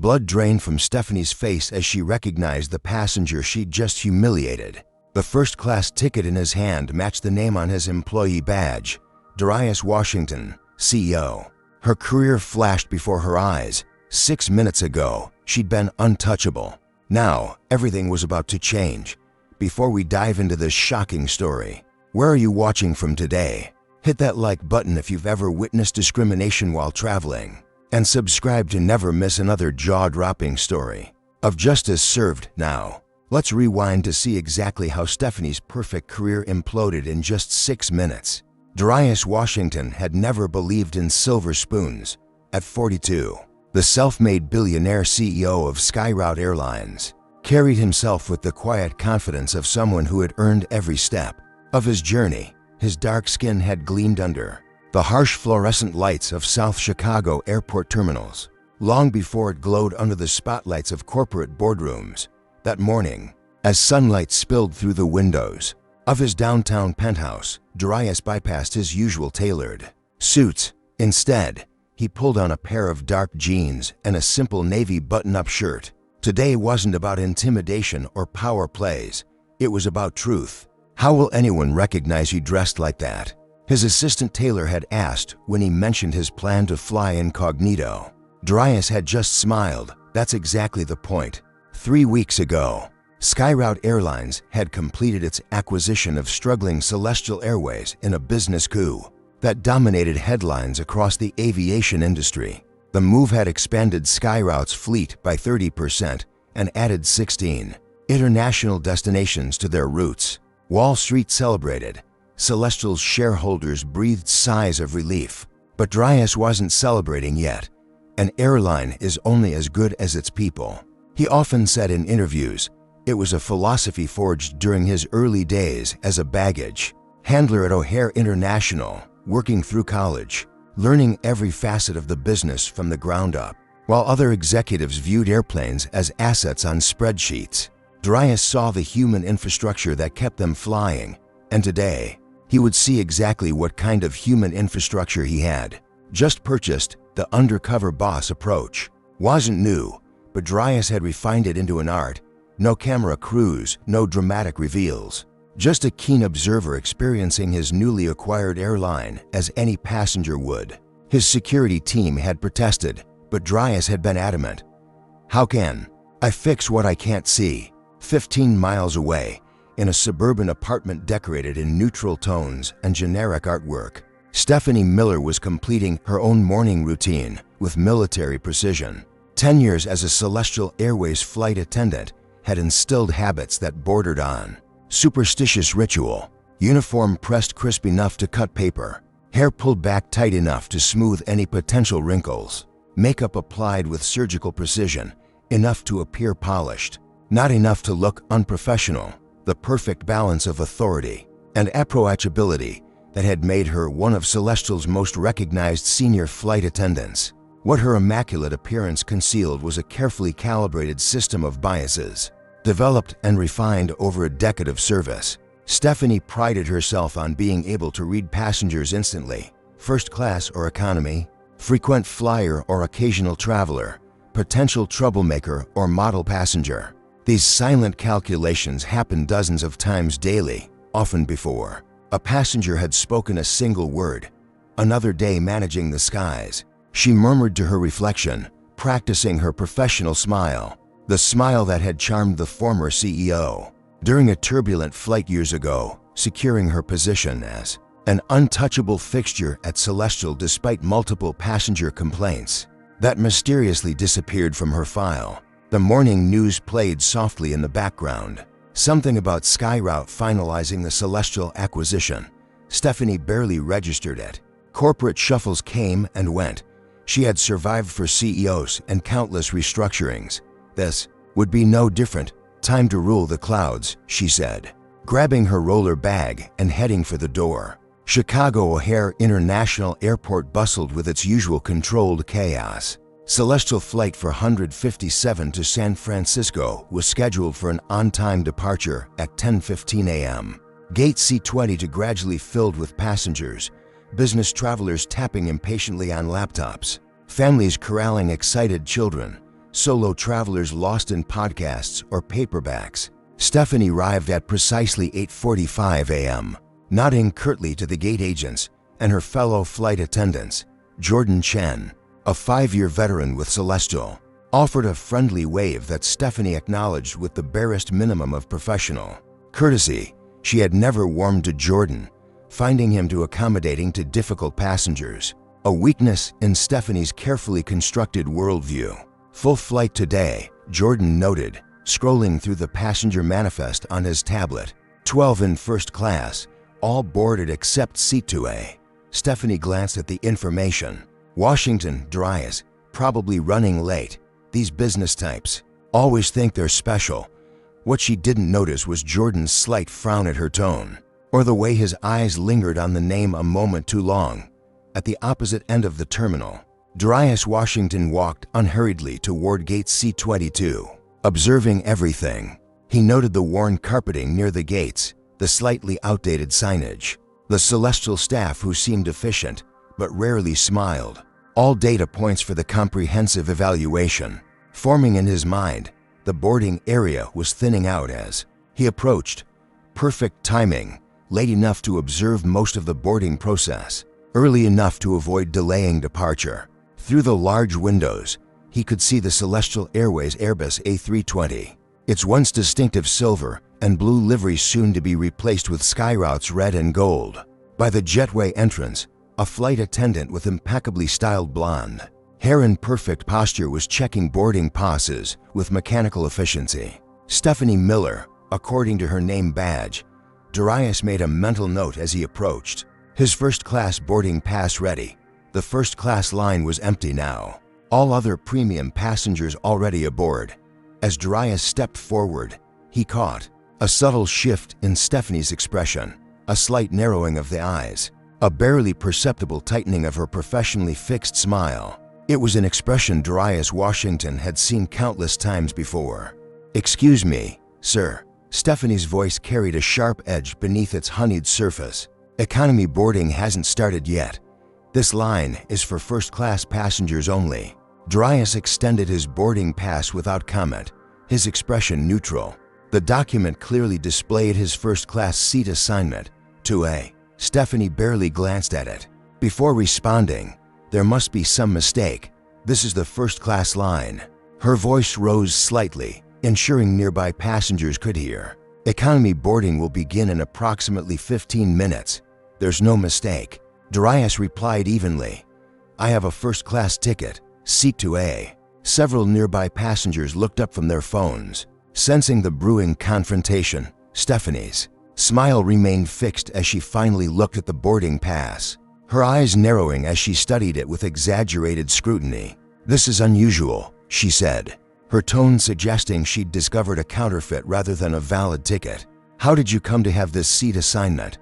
Blood drained from Stephanie's face as she recognized the passenger she'd just humiliated. The first-class ticket in his hand matched the name on his employee badge, Darius Washington, CEO. Her career flashed before her eyes. 6 minutes ago, she'd been untouchable. Now, everything was about to change. Before we dive into this shocking story, where are you watching from today? Hit that like button if you've ever witnessed discrimination while traveling, and subscribe to never miss another jaw-dropping story of justice served. Now, let's rewind to see exactly how Stephanie's perfect career imploded in just 6 minutes. Darius Washington had never believed in silver spoons. At 42, the self-made billionaire CEO of SkyRoute Airlines carried himself with the quiet confidence of someone who had earned every step of his journey. His dark skin had gleamed under the harsh fluorescent lights of South Chicago airport terminals, long before it glowed under the spotlights of corporate boardrooms. That morning, as sunlight spilled through the windows of his downtown penthouse, Darius bypassed his usual tailored suits. Instead, he pulled on a pair of dark jeans and a simple navy button-up shirt. Today wasn't about intimidation or power plays. It was about truth. How will anyone recognize you dressed like that? His assistant Taylor had asked when he mentioned his plan to fly incognito. Darius had just smiled. That's exactly the point. 3 weeks ago, SkyRoute Airlines had completed its acquisition of struggling Celestial Airways in a business coup that dominated headlines across the aviation industry. The move had expanded SkyRoute's fleet by 30% and added 16 international destinations to their routes. Wall Street celebrated. Celestial's shareholders breathed sighs of relief. But Darius wasn't celebrating yet. An airline is only as good as its people. He often said in interviews, it was a philosophy forged during his early days as a baggage handler at O'Hare International, working through college, learning every facet of the business from the ground up. While other executives viewed airplanes as assets on spreadsheets, Darius saw the human infrastructure that kept them flying, and today, he would see exactly what kind of human infrastructure he had just purchased. The undercover boss approach wasn't new, but Darius had refined it into an art. No camera crews, no dramatic reveals, just a keen observer experiencing his newly acquired airline as any passenger would. His security team had protested, but Darius had been adamant. How can I fix what I can't see? 15 miles away, in a suburban apartment decorated in neutral tones and generic artwork, Stephanie Miller was completing her own morning routine with military precision. 10 years as a Celestial Airways flight attendant had instilled habits that bordered on superstitious ritual. Uniform pressed crisp enough to cut paper, hair pulled back tight enough to smooth any potential wrinkles, makeup applied with surgical precision, enough to appear polished, not enough to look unprofessional. The perfect balance of authority and approachability that had made her one of Celestial's most recognized senior flight attendants. What her immaculate appearance concealed was a carefully calibrated system of biases, developed and refined over a decade of service. Stephanie prided herself on being able to read passengers instantly, first class or economy, frequent flyer or occasional traveler, potential troublemaker or model passenger. These silent calculations happened dozens of times daily, often before a passenger had spoken a single word. Another day managing the skies, she murmured to her reflection, practicing her professional smile, the smile that had charmed the former CEO during a turbulent flight years ago, securing her position as an untouchable fixture at Celestial despite multiple passenger complaints that mysteriously disappeared from her file. The morning news played softly in the background. Something about SkyRoute finalizing the Celestial acquisition. Stephanie barely registered it. Corporate shuffles came and went. She had survived for CEOs and countless restructurings. This would be no different. Time to rule the clouds, she said, grabbing her roller bag and heading for the door. Chicago O'Hare International Airport bustled with its usual controlled chaos. Celestial flight 457 to San Francisco was scheduled for an on-time departure at 10:15 a.m. Gate C-20 gradually filled with passengers, business travelers tapping impatiently on laptops, families corralling excited children, solo travelers lost in podcasts or paperbacks. Stephanie arrived at precisely 8:45 a.m., nodding curtly to the gate agents and her fellow flight attendants. Jordan Chen, a 5-year veteran with Celestial, offered a friendly wave that Stephanie acknowledged with the barest minimum of professional courtesy. She had never warmed to Jordan, finding him too accommodating to difficult passengers, a weakness in Stephanie's carefully constructed worldview. Full flight today, Jordan noted, scrolling through the passenger manifest on his tablet. 12 in first class, all boarded except seat 2A. Stephanie glanced at the information. Washington, Darius, probably running late. These business types always think they're special. What she didn't notice was Jordan's slight frown at her tone, or the way his eyes lingered on the name a moment too long. At the opposite end of the terminal, Darius Washington walked unhurriedly toward gate C22. Observing everything, he noted the worn carpeting near the gates, the slightly outdated signage, the Celestial staff who seemed efficient but rarely smiled. All data points for the comprehensive evaluation. Forming in his mind, the boarding area was thinning out as he approached. Perfect timing, late enough to observe most of the boarding process, early enough to avoid delaying departure. Through the large windows, he could see the Celestial Airways Airbus A320, its once distinctive silver and blue livery soon to be replaced with Skyroute's red and gold. By the jetway entrance, a flight attendant with impeccably styled blonde hair and perfect posture was checking boarding passes with mechanical efficiency. Stephanie Miller, according to her name badge. Darius made a mental note as he approached. His first-class boarding pass ready. The first-class line was empty now. All other premium passengers already aboard. As Darius stepped forward, he caught a subtle shift in Stephanie's expression, a slight narrowing of the eyes, a barely perceptible tightening of her professionally fixed smile. It was an expression Darius Washington had seen countless times before. "Excuse me, sir." Stephanie's voice carried a sharp edge beneath its honeyed surface. "Economy boarding hasn't started yet. This line is for first-class passengers only." Darius extended his boarding pass without comment, his expression neutral. The document clearly displayed his first-class seat assignment, 2A. Stephanie barely glanced at it. Before responding, "There must be some mistake. This is the first-class line." Her voice rose slightly, ensuring nearby passengers could hear. "Economy boarding will begin in approximately 15 minutes. There's no mistake." Darius replied evenly, "I have a first-class ticket, seat 2A." Several nearby passengers looked up from their phones. Sensing the brewing confrontation, Stephanie's smile remained fixed as she finally looked at the boarding pass, her eyes narrowing as she studied it with exaggerated scrutiny. "This is unusual," she said, her tone suggesting she'd discovered a counterfeit rather than a valid ticket. "How did you come to have this seat assignment?"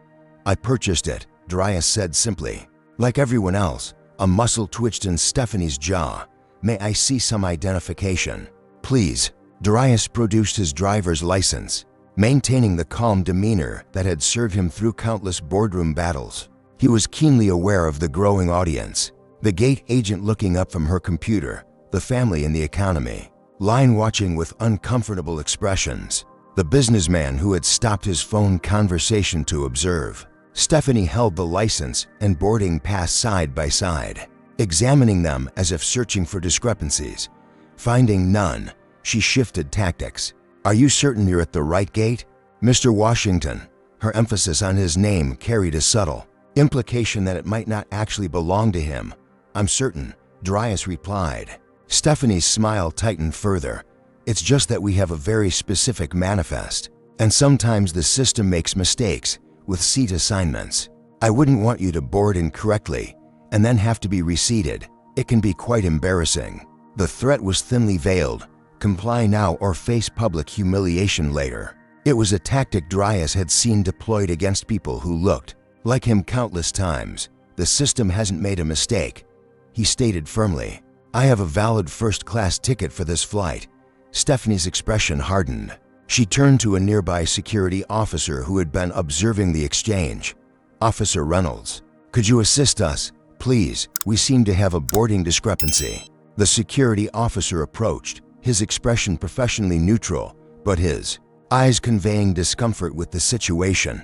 "I purchased it," Darius said simply. Like everyone else, a muscle twitched in Stephanie's jaw. "May I see some identification?" "Please." Darius produced his driver's license, maintaining the calm demeanor that had served him through countless boardroom battles. He was keenly aware of the growing audience, the gate agent looking up from her computer, the family in the economy line watching with uncomfortable expressions, the businessman who had stopped his phone conversation to observe. Stephanie held the license and boarding pass side by side, examining them as if searching for discrepancies. Finding none, she shifted tactics. "Are you certain you're at the right gate?" "Mr. Washington." Her emphasis on his name carried a subtle implication that it might not actually belong to him. "I'm certain," Darius replied. Stephanie's smile tightened further. "It's just that we have a very specific manifest, and sometimes the system makes mistakes with seat assignments. I wouldn't want you to board incorrectly and then have to be reseated. It can be quite embarrassing." The threat was thinly veiled. Comply now or face public humiliation later. It was a tactic Darius had seen deployed against people who looked like him countless times. "The system hasn't made a mistake," he stated firmly. "I have a valid first-class ticket for this flight." Stephanie's expression hardened. She turned to a nearby security officer who had been observing the exchange. "Officer Reynolds, could you assist us, please? We seem to have a boarding discrepancy." The security officer approached, his expression professionally neutral, but his eyes conveying discomfort with the situation.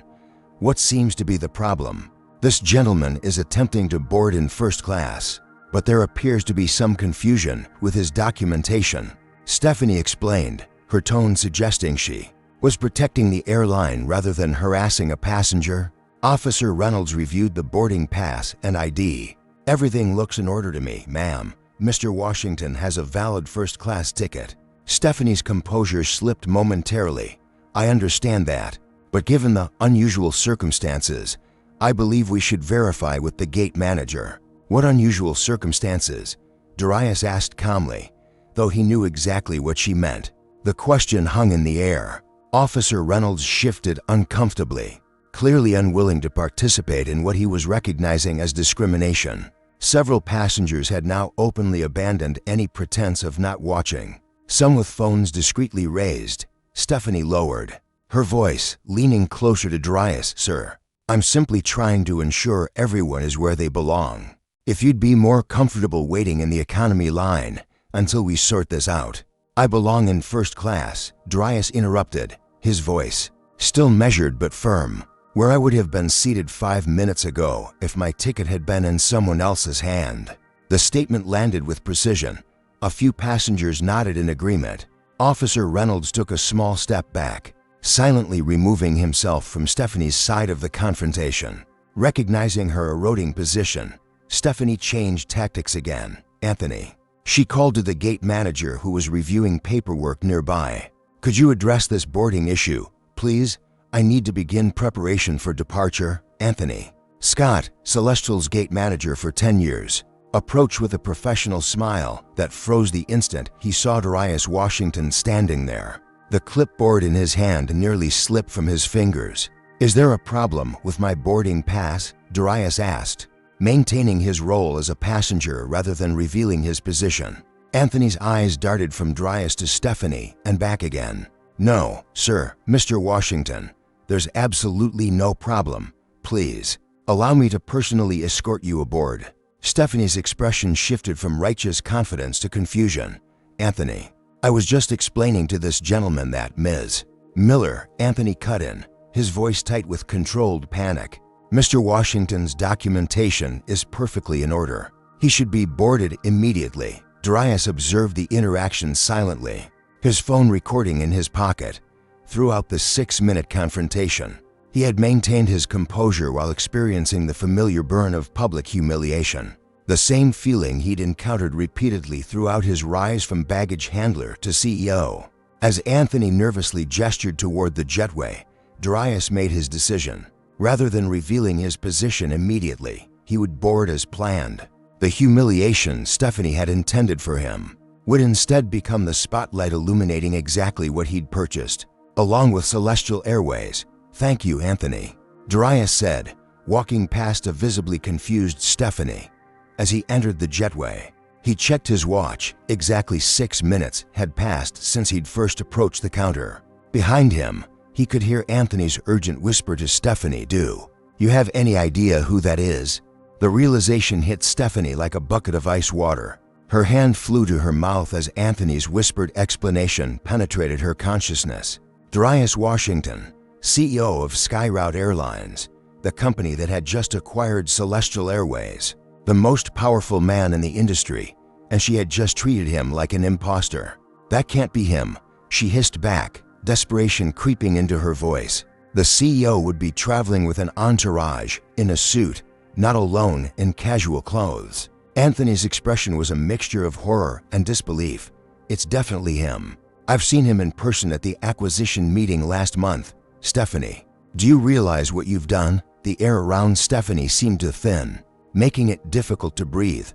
What seems to be the problem? This gentleman is attempting to board in first class, but there appears to be some confusion with his documentation. Stephanie explained, her tone suggesting she was protecting the airline rather than harassing a passenger. Officer Reynolds reviewed the boarding pass and ID. "Everything looks in order to me, ma'am. Mr. Washington has a valid first-class ticket." Stephanie's composure slipped momentarily. "I understand that, but given the unusual circumstances, I believe we should verify with the gate manager." "What unusual circumstances?" Darius asked calmly, though he knew exactly what she meant. The question hung in the air. Officer Reynolds shifted uncomfortably, clearly unwilling to participate in what he was recognizing as discrimination. Several passengers had now openly abandoned any pretense of not watching, some with phones discreetly raised. Stephanie lowered her voice, leaning closer to Darius. "Sir, I'm simply trying to ensure everyone is where they belong. If you'd be more comfortable waiting in the economy line until we sort this out." "I belong in first class," Darius interrupted, his voice still measured but firm. "Where I would have been seated 5 minutes ago if my ticket had been in someone else's hand." The statement landed with precision. A few passengers nodded in agreement. Officer Reynolds took a small step back, silently removing himself from Stephanie's side of the confrontation. Recognizing her eroding position, Stephanie changed tactics again. "Anthony," she called to the gate manager who was reviewing paperwork nearby. "Could you address this boarding issue, please? I need to begin preparation for departure." Anthony Scott, Celestial's gate manager for 10 years, approached with a professional smile that froze the instant he saw Darius Washington standing there. The clipboard in his hand nearly slipped from his fingers. "Is there a problem with my boarding pass?" Darius asked, maintaining his role as a passenger rather than revealing his position. Anthony's eyes darted from Darius to Stephanie and back again. "No, sir, Mr. Washington. There's absolutely no problem. Please, allow me to personally escort you aboard." Stephanie's expression shifted from righteous confidence to confusion. "Anthony, I was just explaining to this gentleman that Ms. Miller," Anthony cut in, his voice tight with controlled panic. "Mr. Washington's documentation is perfectly in order. He should be boarded immediately." Darius observed the interaction silently, his phone recording in his pocket. Throughout the 6-minute confrontation, he had maintained his composure while experiencing the familiar burn of public humiliation. The same feeling he'd encountered repeatedly throughout his rise from baggage handler to CEO. As Anthony nervously gestured toward the jetway, Darius made his decision. Rather than revealing his position immediately, he would board as planned. The humiliation Stephanie had intended for him would instead become the spotlight illuminating exactly what he'd purchased, along with Celestial Airways. "Thank you, Anthony," Darius said, walking past a visibly confused Stephanie. As he entered the jetway, he checked his watch. Exactly 6 minutes had passed since he'd first approached the counter. Behind him, he could hear Anthony's urgent whisper to Stephanie, "Do you have any idea who that is?" The realization hit Stephanie like a bucket of ice water. Her hand flew to her mouth as Anthony's whispered explanation penetrated her consciousness. Darius Washington, CEO of SkyRoute Airlines, the company that had just acquired Celestial Airways, the most powerful man in the industry, and she had just treated him like an imposter. "That can't be him," she hissed back, desperation creeping into her voice. The CEO would be traveling with an entourage, in a suit, not alone in casual clothes. Anthony's expression was a mixture of horror and disbelief. "It's definitely him. I've seen him in person at the acquisition meeting last month." "Stephanie, do you realize what you've done?" The air around Stephanie seemed to thin, making it difficult to breathe.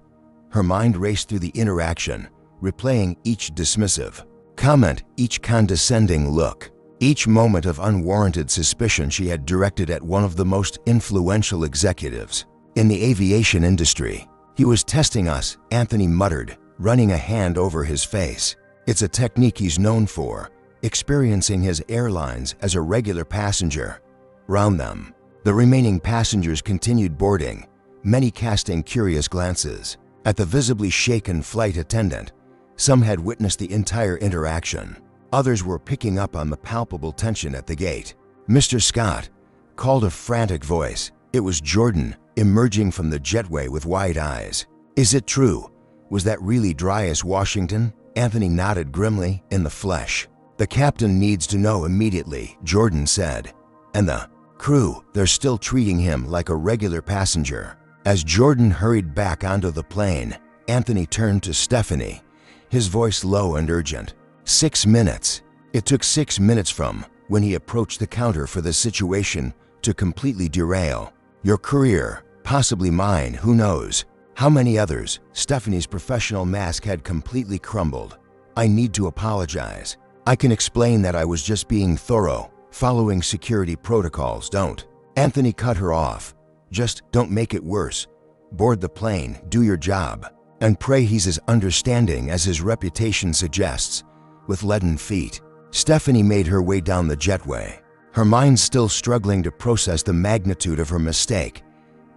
Her mind raced through the interaction, replaying each dismissive comment, each condescending look, each moment of unwarranted suspicion she had directed at one of the most influential executives in the aviation industry. "He was testing us," Anthony muttered, running a hand over his face. "It's a technique he's known for, experiencing his airlines as a regular passenger." Round them, the remaining passengers continued boarding, many casting curious glances. at the visibly shaken flight attendant. Some had witnessed the entire interaction. Others were picking up on the palpable tension at the gate. "Mr. Scott," called a frantic voice. It was Jordan, emerging from the jetway with wide eyes. "Is it true? Was that really Darius Washington?" Anthony nodded grimly, in the flesh. "The captain needs to know immediately," Jordan said. "And the crew, they're still treating him like a regular passenger." As Jordan hurried back onto the plane, Anthony turned to Stephanie, his voice low and urgent. 6 minutes. It took 6 minutes from when he approached the counter for the situation to completely derail your career, possibly mine, who knows how many others. Stephanie's professional mask had completely crumbled. "I need to apologize. I can explain that I was just being thorough, following security protocols. Don't." Anthony cut her off. "Just don't make it worse. Board the plane, do your job, and pray he's as understanding as his reputation suggests." With leaden feet, Stephanie made her way down the jetway, her mind still struggling to process the magnitude of her mistake.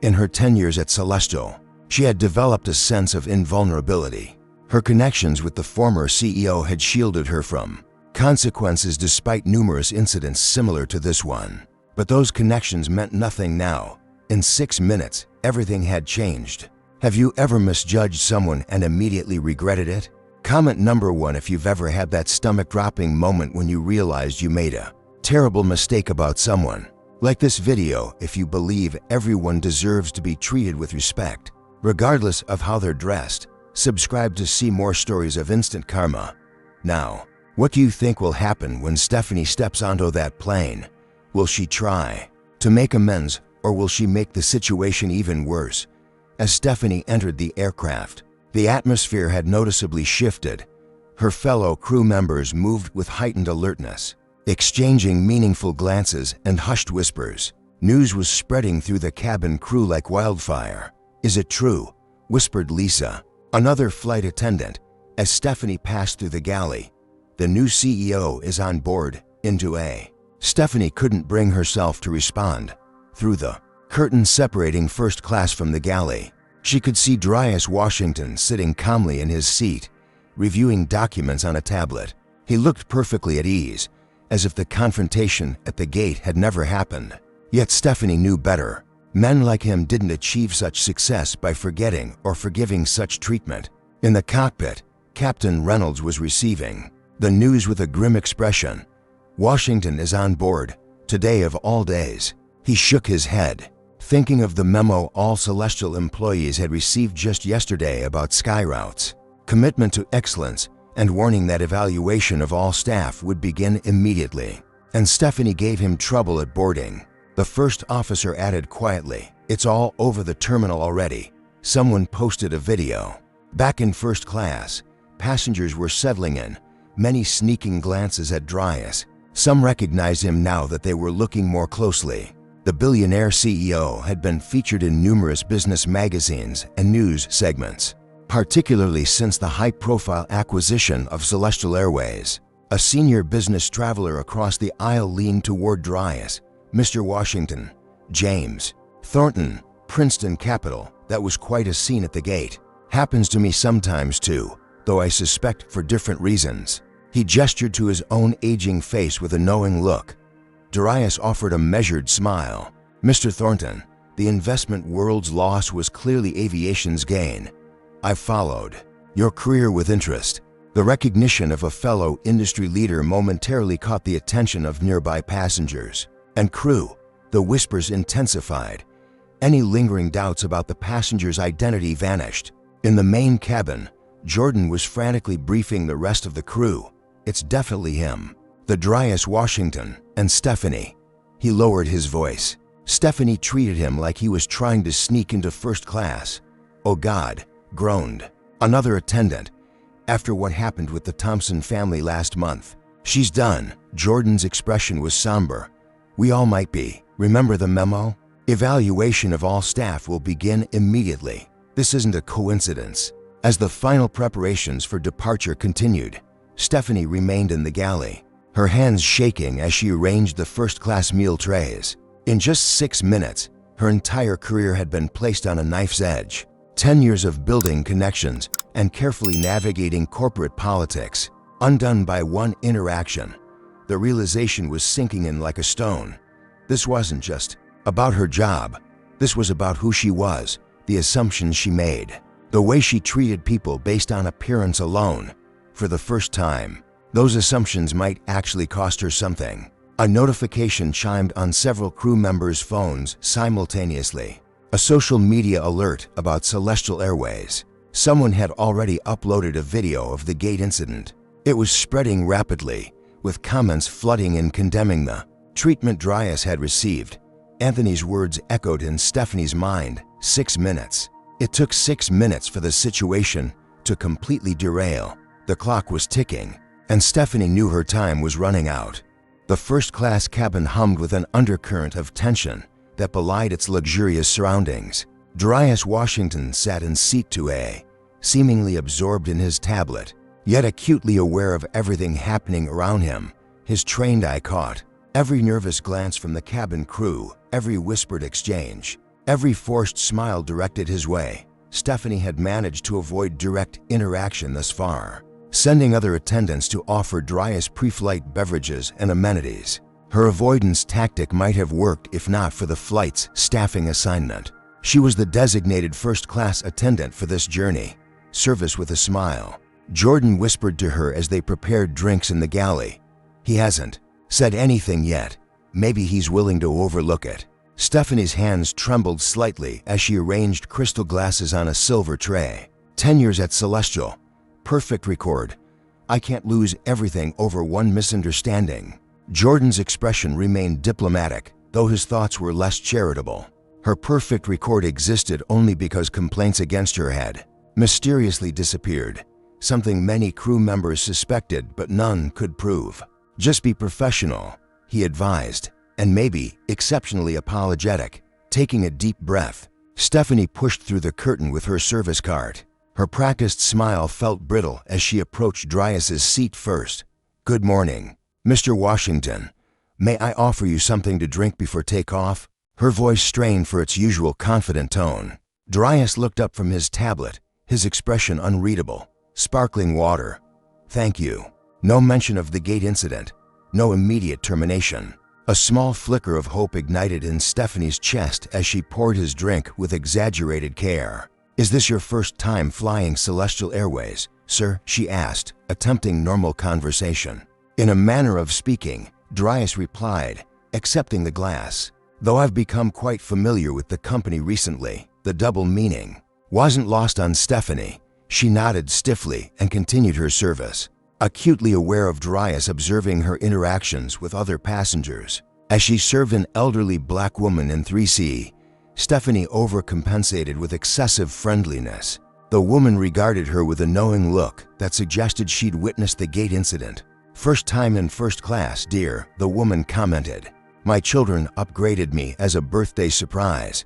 In her 10 years at Celestial, she had developed a sense of invulnerability. Her connections with the former CEO had shielded her from consequences despite numerous incidents similar to this one. But those connections meant nothing now. In 6 minutes, everything had changed. Have you ever misjudged someone and immediately regretted it? Comment number 1 if you've ever had that stomach-dropping moment when you realized you made a terrible mistake about someone. Like this video if you believe everyone deserves to be treated with respect, regardless of how they're dressed. Subscribe to see more stories of instant karma. Now, what do you think will happen when Stephanie steps onto that plane? Will she try to make amends, or will she make the situation even worse? As Stephanie entered the aircraft, the atmosphere had noticeably shifted. Her fellow crew members moved with heightened alertness, exchanging meaningful glances and hushed whispers. News was spreading through the cabin crew like wildfire. "Is it true?" whispered Lisa, another flight attendant, as Stephanie passed through the galley. "The new CEO is on board, into A." Stephanie couldn't bring herself to respond. Through the curtain separating first class from the galley, she could see Darius Washington sitting calmly in his seat, reviewing documents on a tablet. He looked perfectly at ease, as if the confrontation at the gate had never happened. Yet Stephanie knew better. Men like him didn't achieve such success by forgetting or forgiving such treatment. In the cockpit, Captain Reynolds was receiving the news with a grim expression. "Washington is on board, today of all days." He shook his head, thinking of the memo all Celestial employees had received just yesterday about sky routes, commitment to excellence, and warning that evaluation of all staff would begin immediately. And Stephanie gave him trouble at boarding. The first officer added quietly, "It's all over the terminal already." Someone posted a video. Back in first class, passengers were settling in, many sneaking glances at Darius. Some recognized him now that they were looking more closely. The billionaire CEO had been featured in numerous business magazines and news segments, particularly since the high-profile acquisition of Celestial Airways. A senior business traveler across the aisle leaned toward Darius. "Mr. Washington, James Thornton, Princeton Capital." That was quite a scene at the gate. "Happens to me sometimes too, though I suspect for different reasons." He gestured to his own aging face with a knowing look. Darius offered a measured smile. "Mr. Thornton, the investment world's loss was clearly aviation's gain. I've followed your career with interest." The recognition of a fellow industry leader momentarily caught the attention of nearby passengers and crew. The whispers intensified. Any lingering doubts about the passenger's identity vanished. In the main cabin, Jordan was frantically briefing the rest of the crew. "It's definitely him. The Darius Washington and Stephanie." He lowered his voice. Stephanie treated him like he was trying to sneak into first class. "Oh God," groaned another attendant, "after what happened with the Thompson family last month. She's done." Jordan's expression was somber. "We all might be. Remember the memo? Evaluation of all staff will begin immediately. This isn't a coincidence." As the final preparations for departure continued, Stephanie remained in the galley, her hands shaking as she arranged the first-class meal trays. In just 6 minutes, her entire career had been placed on a knife's edge. 10 years of building connections and carefully navigating corporate politics, undone by one interaction. The realization was sinking in like a stone. This wasn't just about her job. This was about who she was, the assumptions she made, the way she treated people based on appearance alone. For the first time, those assumptions might actually cost her something. A notification chimed on several crew members' phones simultaneously. A social media alert about Celestial Airways. Someone had already uploaded a video of the gate incident. It was spreading rapidly, with comments flooding and condemning the treatment Darius had received. Anthony's words echoed in Stephanie's mind. 6 minutes. It took 6 minutes for the situation to completely derail. The clock was ticking, and Stephanie knew her time was running out. The first-class cabin hummed with an undercurrent of tension that belied its luxurious surroundings. Darius Washington sat in seat 2A, seemingly absorbed in his tablet, yet acutely aware of everything happening around him. His trained eye caught every nervous glance from the cabin crew, every whispered exchange, every forced smile directed his way. Stephanie had managed to avoid direct interaction thus far, sending other attendants to offer Darius pre-flight beverages and amenities. Her avoidance tactic might have worked if not for the flight's staffing assignment. She was the designated first-class attendant for this journey. Service with a smile. Jordan whispered to her as they prepared drinks in the galley. He hasn't said anything yet. Maybe he's willing to overlook it. Stephanie's hands trembled slightly as she arranged crystal glasses on a silver tray. 10 years at Celestial. Perfect record. I can't lose everything over one misunderstanding. Jordan's expression remained diplomatic, though his thoughts were less charitable. Her perfect record existed only because complaints against her had mysteriously disappeared, something many crew members suspected but none could prove. Just be professional, he advised, and maybe exceptionally apologetic. Taking a deep breath, Stephanie pushed through the curtain with her service cart. Her practiced smile felt brittle as she approached Darius's seat first. Good morning, Mr. Washington. May I offer you something to drink before takeoff? Her voice strained for its usual confident tone. Darius looked up from his tablet, his expression unreadable. Sparkling water. Thank you. No mention of the gate incident. No immediate termination. A small flicker of hope ignited in Stephanie's chest as she poured his drink with exaggerated care. Is this your first time flying Celestial Airways, sir? She asked, attempting normal conversation. In a manner of speaking, Darius replied, accepting the glass. Though I've become quite familiar with the company recently, the double meaning wasn't lost on Stephanie. She nodded stiffly and continued her service, acutely aware of Darius observing her interactions with other passengers. As she served an elderly black woman in 3C, Stephanie overcompensated with excessive friendliness. The woman regarded her with a knowing look that suggested she'd witnessed the gate incident. First time in first class, dear, the woman commented. My children upgraded me as a birthday surprise.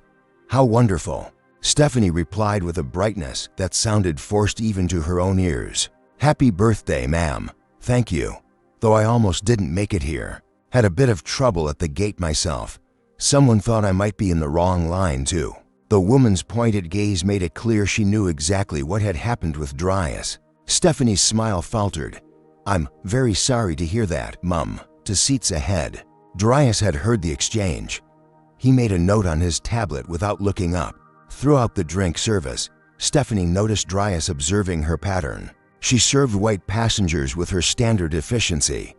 How wonderful. Stephanie replied with a brightness that sounded forced even to her own ears. Happy birthday, ma'am. Thank you. Though I almost didn't make it here. Had a bit of trouble at the gate myself. Someone thought I might be in the wrong line too. The woman's pointed gaze made it clear she knew exactly what had happened with Darius. Stephanie's smile faltered. I'm very sorry to hear that, Mum. To seats ahead. Darius had heard the exchange. He made a note on his tablet without looking up. Throughout the drink service, Stephanie noticed Darius observing her pattern. She served white passengers with her standard efficiency,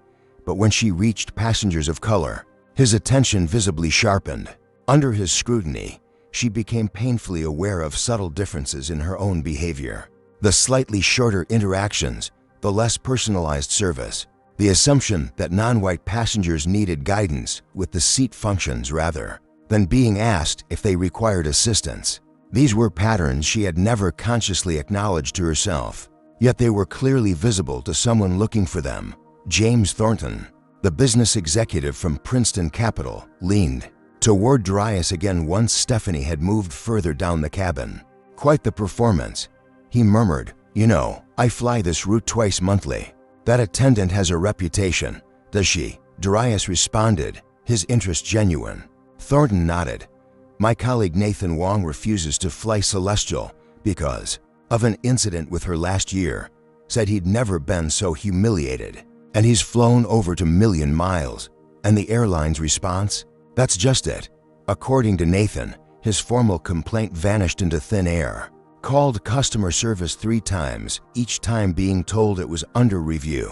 but when she reached passengers of color, his attention visibly sharpened. Under his scrutiny, she became painfully aware of subtle differences in her own behavior. The slightly shorter interactions, the less personalized service, the assumption that non-white passengers needed guidance with the seat functions rather than being asked if they required assistance. These were patterns she had never consciously acknowledged to herself, yet they were clearly visible to someone looking for them. James Thornton, the business executive from Princeton Capital, leaned toward Darius again once Stephanie had moved further down the cabin. Quite the performance, he murmured. You know, I fly this route twice monthly. That attendant has a reputation, does she? Darius responded, his interest genuine. Thornton nodded. My colleague Nathan Wong refuses to fly Celestial because of an incident with her last year, said he'd never been so humiliated. And he's flown over to Million Miles. And the airline's response? That's just it. According to Nathan, his formal complaint vanished into thin air. Called customer service 3 times, each time being told it was under review.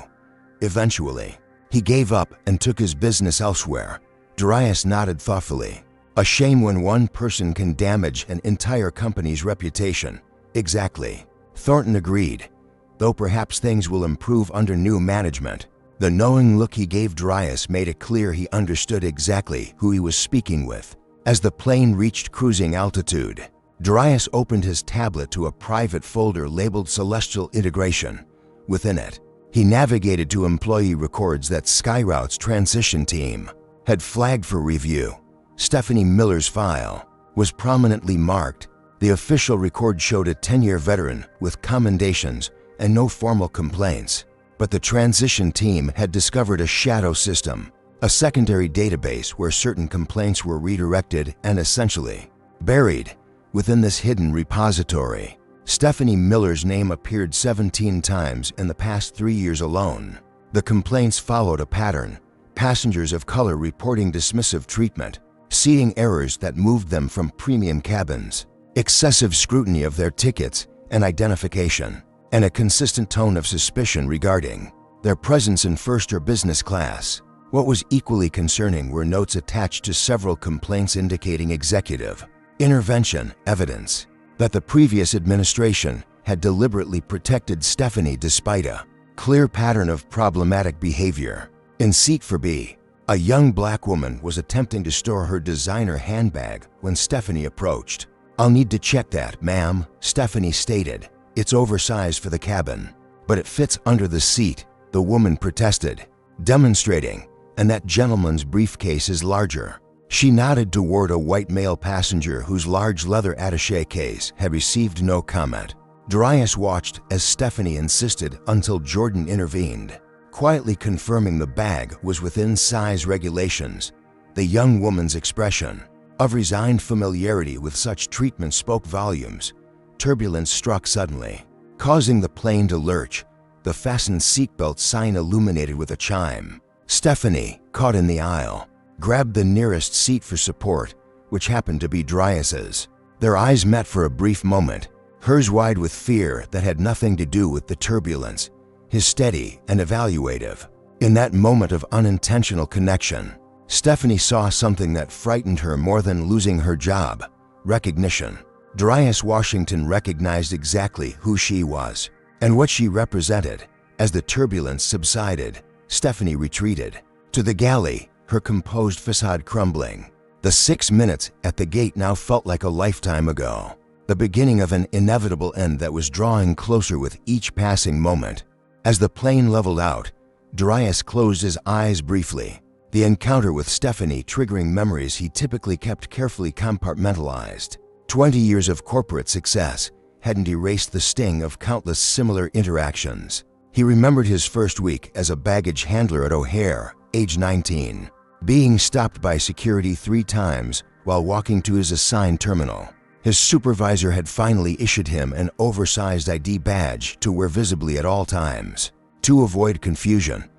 Eventually, he gave up and took his business elsewhere. Darius nodded thoughtfully. A shame when one person can damage an entire company's reputation. Exactly. Thornton agreed, though perhaps things will improve under new management. The knowing look he gave Darius made it clear he understood exactly who he was speaking with. As the plane reached cruising altitude, Darius opened his tablet to a private folder labeled Celestial Integration. Within it, he navigated to employee records that SkyRoute's transition team had flagged for review. Stephanie Miller's file was prominently marked. The official record showed a 10-year veteran with commendations and no formal complaints. But the transition team had discovered a shadow system, a secondary database where certain complaints were redirected and essentially buried within this hidden repository. Stephanie Miller's name appeared 17 times in the past 3 years alone. The complaints followed a pattern: passengers of color reporting dismissive treatment, seating errors that moved them from premium cabins, excessive scrutiny of their tickets and identification, and a consistent tone of suspicion regarding their presence in first or business class. What was equally concerning were notes attached to several complaints indicating executive intervention evidence that the previous administration had deliberately protected Stephanie despite a clear pattern of problematic behavior. In seat 4B, a young black woman was attempting to store her designer handbag when Stephanie approached. "I'll need to check that, ma'am," Stephanie stated. "It's oversized for the cabin." "But it fits under the seat," the woman protested, demonstrating, "and that gentleman's briefcase is larger." She nodded toward a white male passenger whose large leather attaché case had received no comment. Darius watched as Stephanie insisted until Jordan intervened, quietly confirming the bag was within size regulations. The young woman's expression of resigned familiarity with such treatment spoke volumes. Turbulence struck suddenly, causing the plane to lurch. The fastened seatbelt sign illuminated with a chime. Stephanie, caught in the aisle, grabbed the nearest seat for support, which happened to be Darius's. Their eyes met for a brief moment, hers wide with fear that had nothing to do with the turbulence, his steady and evaluative. In that moment of unintentional connection, Stephanie saw something that frightened her more than losing her job: recognition. Darius Washington recognized exactly who she was and what she represented. As the turbulence subsided, Stephanie retreated to the galley, her composed facade crumbling. The 6 minutes at the gate now felt like a lifetime ago, the beginning of an inevitable end that was drawing closer with each passing moment. As the plane leveled out, Darius closed his eyes briefly, the encounter with Stephanie triggering memories he typically kept carefully compartmentalized. 20 years of corporate success hadn't erased the sting of countless similar interactions. He remembered his first week as a baggage handler at O'Hare, age 19, being stopped by security 3 times while walking to his assigned terminal. His supervisor had finally issued him an oversized ID badge to wear visibly at all times. To avoid confusion,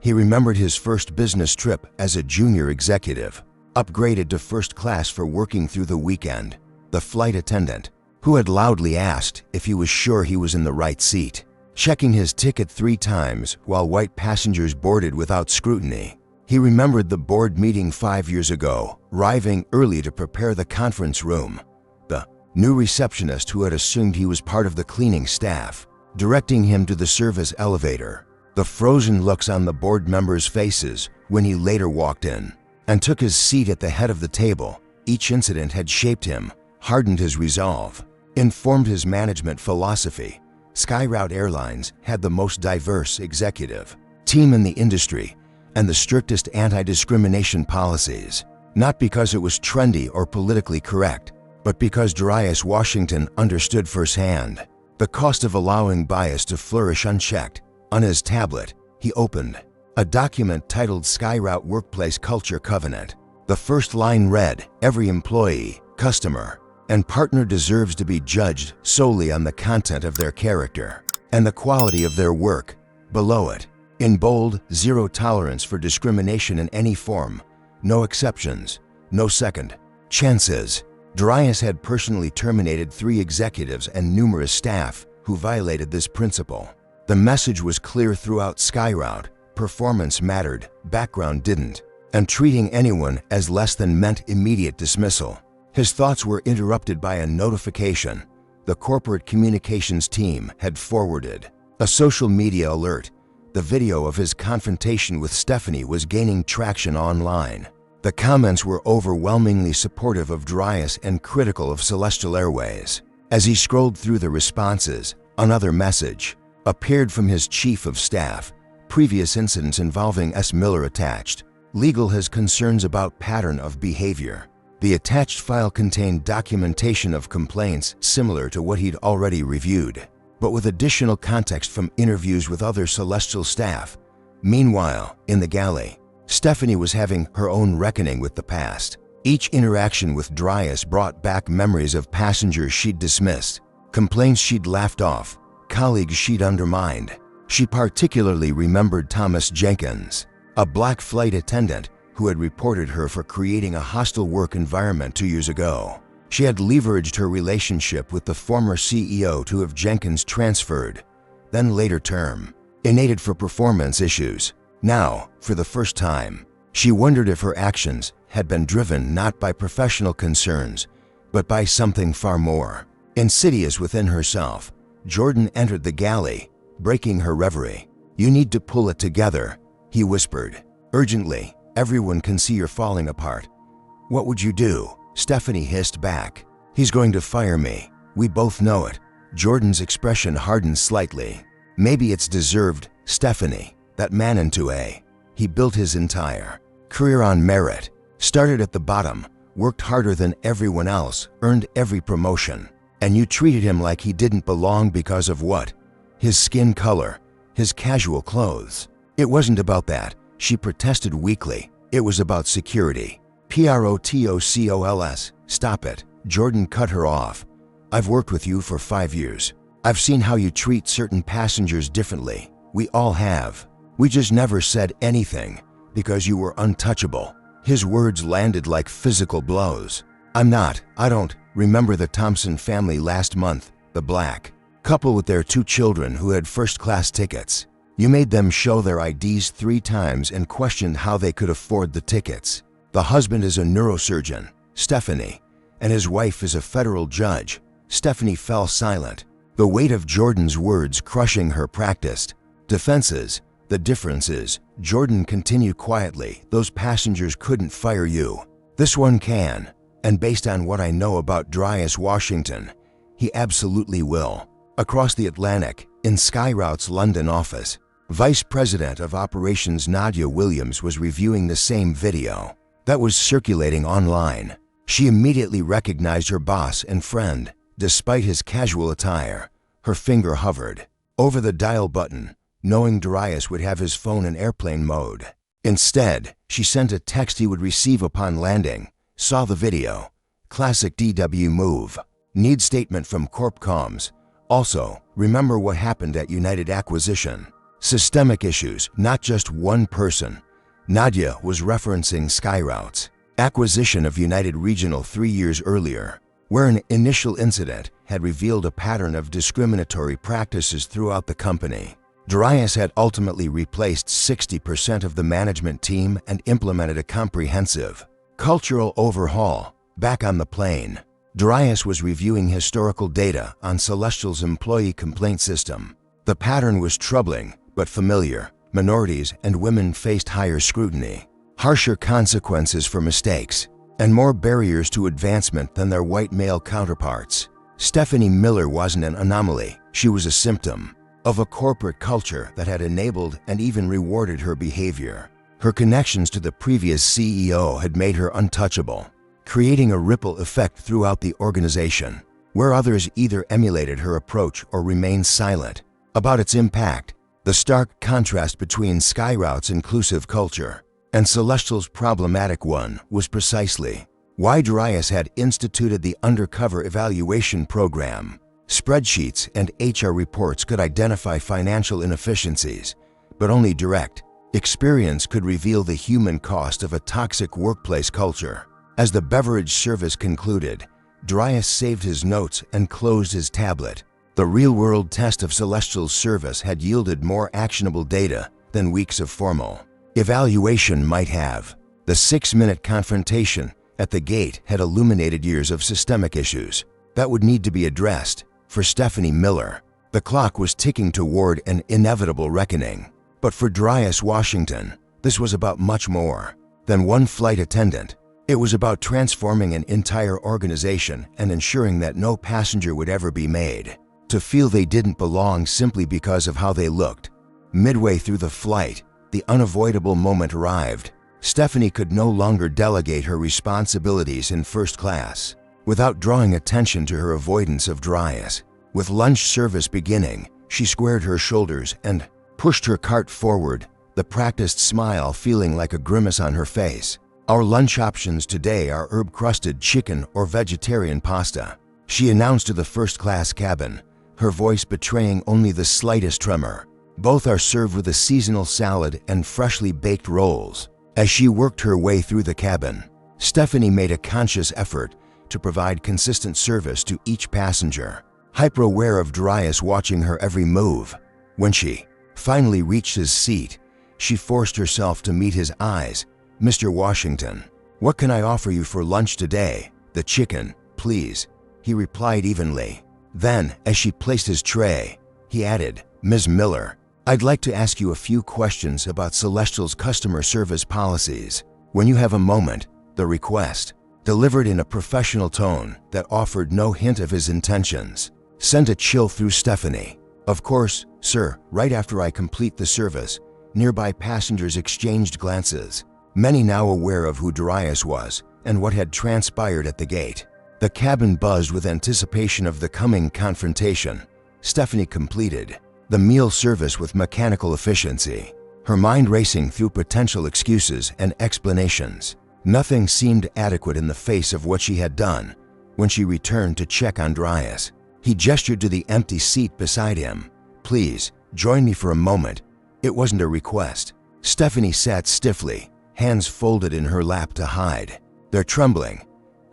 he remembered his first business trip as a junior executive, upgraded to first class for working through the weekend. The flight attendant, who had loudly asked if he was sure he was in the right seat, checking his ticket 3 times while white passengers boarded without scrutiny. He remembered the board meeting 5 years ago, arriving early to prepare the conference room. The new receptionist who had assumed he was part of the cleaning staff, directing him to the service elevator. The frozen looks on the board members' faces when he later walked in and took his seat at the head of the table. Each incident had shaped him, hardened his resolve, informed his management philosophy. SkyRoute Airlines had the most diverse executive team in the industry and the strictest anti-discrimination policies, not because it was trendy or politically correct, but because Darius Washington understood firsthand the cost of allowing bias to flourish unchecked. On his tablet, he opened a document titled SkyRoute Workplace Culture Covenant. The first line read, "Every employee, customer, and partner deserves to be judged solely on the content of their character and the quality of their work. Below it, in bold, zero tolerance for discrimination in any form, no exceptions, no second chances. Darius had personally terminated 3 executives and numerous staff who violated this principle. The message was clear throughout SkyRoute: performance mattered, background didn't, and treating anyone as less than meant immediate dismissal. His thoughts were interrupted by a notification. The corporate communications team had forwarded a social media alert. The video of his confrontation with Stephanie was gaining traction online. The comments were overwhelmingly supportive of Darius and critical of Celestial Airways. As he scrolled through the responses, another message appeared from his chief of staff. Previous incidents involving S. Miller attached. Legal has concerns about pattern of behavior. The attached file contained documentation of complaints similar to what he'd already reviewed, but with additional context from interviews with other Celestial staff. Meanwhile, in the galley, Stephanie was having her own reckoning with the past. Each interaction with Darius brought back memories of passengers she'd dismissed, complaints she'd laughed off, colleagues she'd undermined. She particularly remembered Thomas Jenkins, a black flight attendant who had reported her for creating a hostile work environment 2 years ago. She had leveraged her relationship with the former CEO to have Jenkins transferred, then later terminated for performance issues. Now, for the first time, she wondered if her actions had been driven not by professional concerns, but by something far more insidious within herself. Jordan entered the galley, breaking her reverie. "You need to pull it together," he whispered urgently. "Everyone can see you're falling apart." "What would you do?" Stephanie hissed back. "He's going to fire me. We both know it." Jordan's expression hardened slightly. "Maybe it's deserved, Stephanie. That man into A. He built his entire career on merit, started at the bottom, worked harder than everyone else, earned every promotion, and you treated him like he didn't belong because of what? His skin color, his casual clothes." "It wasn't about that," she protested weakly. "It was about security." "Protocols. Stop it." Jordan cut her off. "I've worked with you for 5 years. I've seen how you treat certain passengers differently. We all have. We just never said anything because you were untouchable." His words landed like physical blows. I don't remember the Thompson family last month, the black couple with their 2 children who had first-class tickets. You made them show their IDs 3 times and questioned how they could afford the tickets. The husband is a neurosurgeon, Stephanie, and his wife is a federal judge. Stephanie fell silent, the weight of Jordan's words crushing her practiced defenses. "The difference is," Jordan continued quietly, "those passengers couldn't fire you. This one can, and based on what I know about Darius Washington, he absolutely will." Across the Atlantic, in SkyRoute's London office, Vice President of Operations Nadia Williams was reviewing the same video that was circulating online. She immediately recognized her boss and friend, despite his casual attire. Her finger hovered over the dial button, knowing Darius would have his phone in airplane mode. Instead, she sent a text he would receive upon landing. "Saw the video. Classic DW move. Need statement from Corp Comms. Also, remember what happened at United Acquisition. Systemic issues, not just one person." Nadia was referencing SkyRoute's acquisition of United Regional 3 years earlier, where an initial incident had revealed a pattern of discriminatory practices throughout the company. Darius had ultimately replaced 60% of the management team and implemented a comprehensive cultural overhaul. Back on the plane, Darius was reviewing historical data on Celestial's employee complaint system. The pattern was troubling but familiar. Minorities and women faced higher scrutiny, harsher consequences for mistakes, and more barriers to advancement than their white male counterparts. Stephanie Miller wasn't an anomaly. She was a symptom of a corporate culture that had enabled and even rewarded her behavior. Her connections to the previous CEO had made her untouchable, creating a ripple effect throughout the organization, where others either emulated her approach or remained silent about its impact. The stark contrast between SkyRoute's inclusive culture and Celestial's problematic one was precisely Why Darius had instituted the undercover evaluation program. Spreadsheets and HR reports could identify financial inefficiencies, but only direct experience could reveal the human cost of a toxic workplace culture. As the beverage service concluded, Darius saved his notes and closed his tablet. The real-world test of Celestial's service had yielded more actionable data than weeks of formal evaluation might have. The 6-minute confrontation at the gate had illuminated years of systemic issues that would need to be addressed. For Stephanie Miller, the clock was ticking toward an inevitable reckoning. But for Darius Washington, this was about much more than one flight attendant. It was about transforming an entire organization and ensuring that no passenger would ever be made to feel they didn't belong simply because of how they looked. Midway through the flight, the unavoidable moment arrived. Stephanie could no longer delegate her responsibilities in first class without drawing attention to her avoidance of Darius. With lunch service beginning, she squared her shoulders and pushed her cart forward, the practiced smile feeling like a grimace on her face. Our lunch options today are herb-crusted chicken or vegetarian pasta, she announced to the first-class cabin, her voice betraying only the slightest tremor. Both are served with a seasonal salad and freshly baked rolls. As she worked her way through the cabin, Stephanie made a conscious effort to provide consistent service to each passenger, hyper-aware of Darius watching her every move. When she finally reached his seat, she forced herself to meet his eyes. "Mr. Washington, what can I offer you for lunch today?" "The chicken, please," he replied evenly. Then, as she placed his tray, he added, "Ms. Miller, I'd like to ask you a few questions about Celestial's customer service policies. When you have a moment." The request, delivered in a professional tone that offered no hint of his intentions, sent a chill through Stephanie. "Of course, sir." Right after I complete the service, nearby passengers exchanged glances, many now aware of who Darius was and what had transpired at the gate. The cabin buzzed with anticipation of the coming confrontation. Stephanie completed the meal service with mechanical efficiency, her mind racing through potential excuses and explanations. Nothing seemed adequate in the face of what she had done. When she returned to check on Darius, he gestured to the empty seat beside him. "Please, join me for a moment." It wasn't a request. Stephanie sat stiffly, hands folded in her lap to hide their trembling.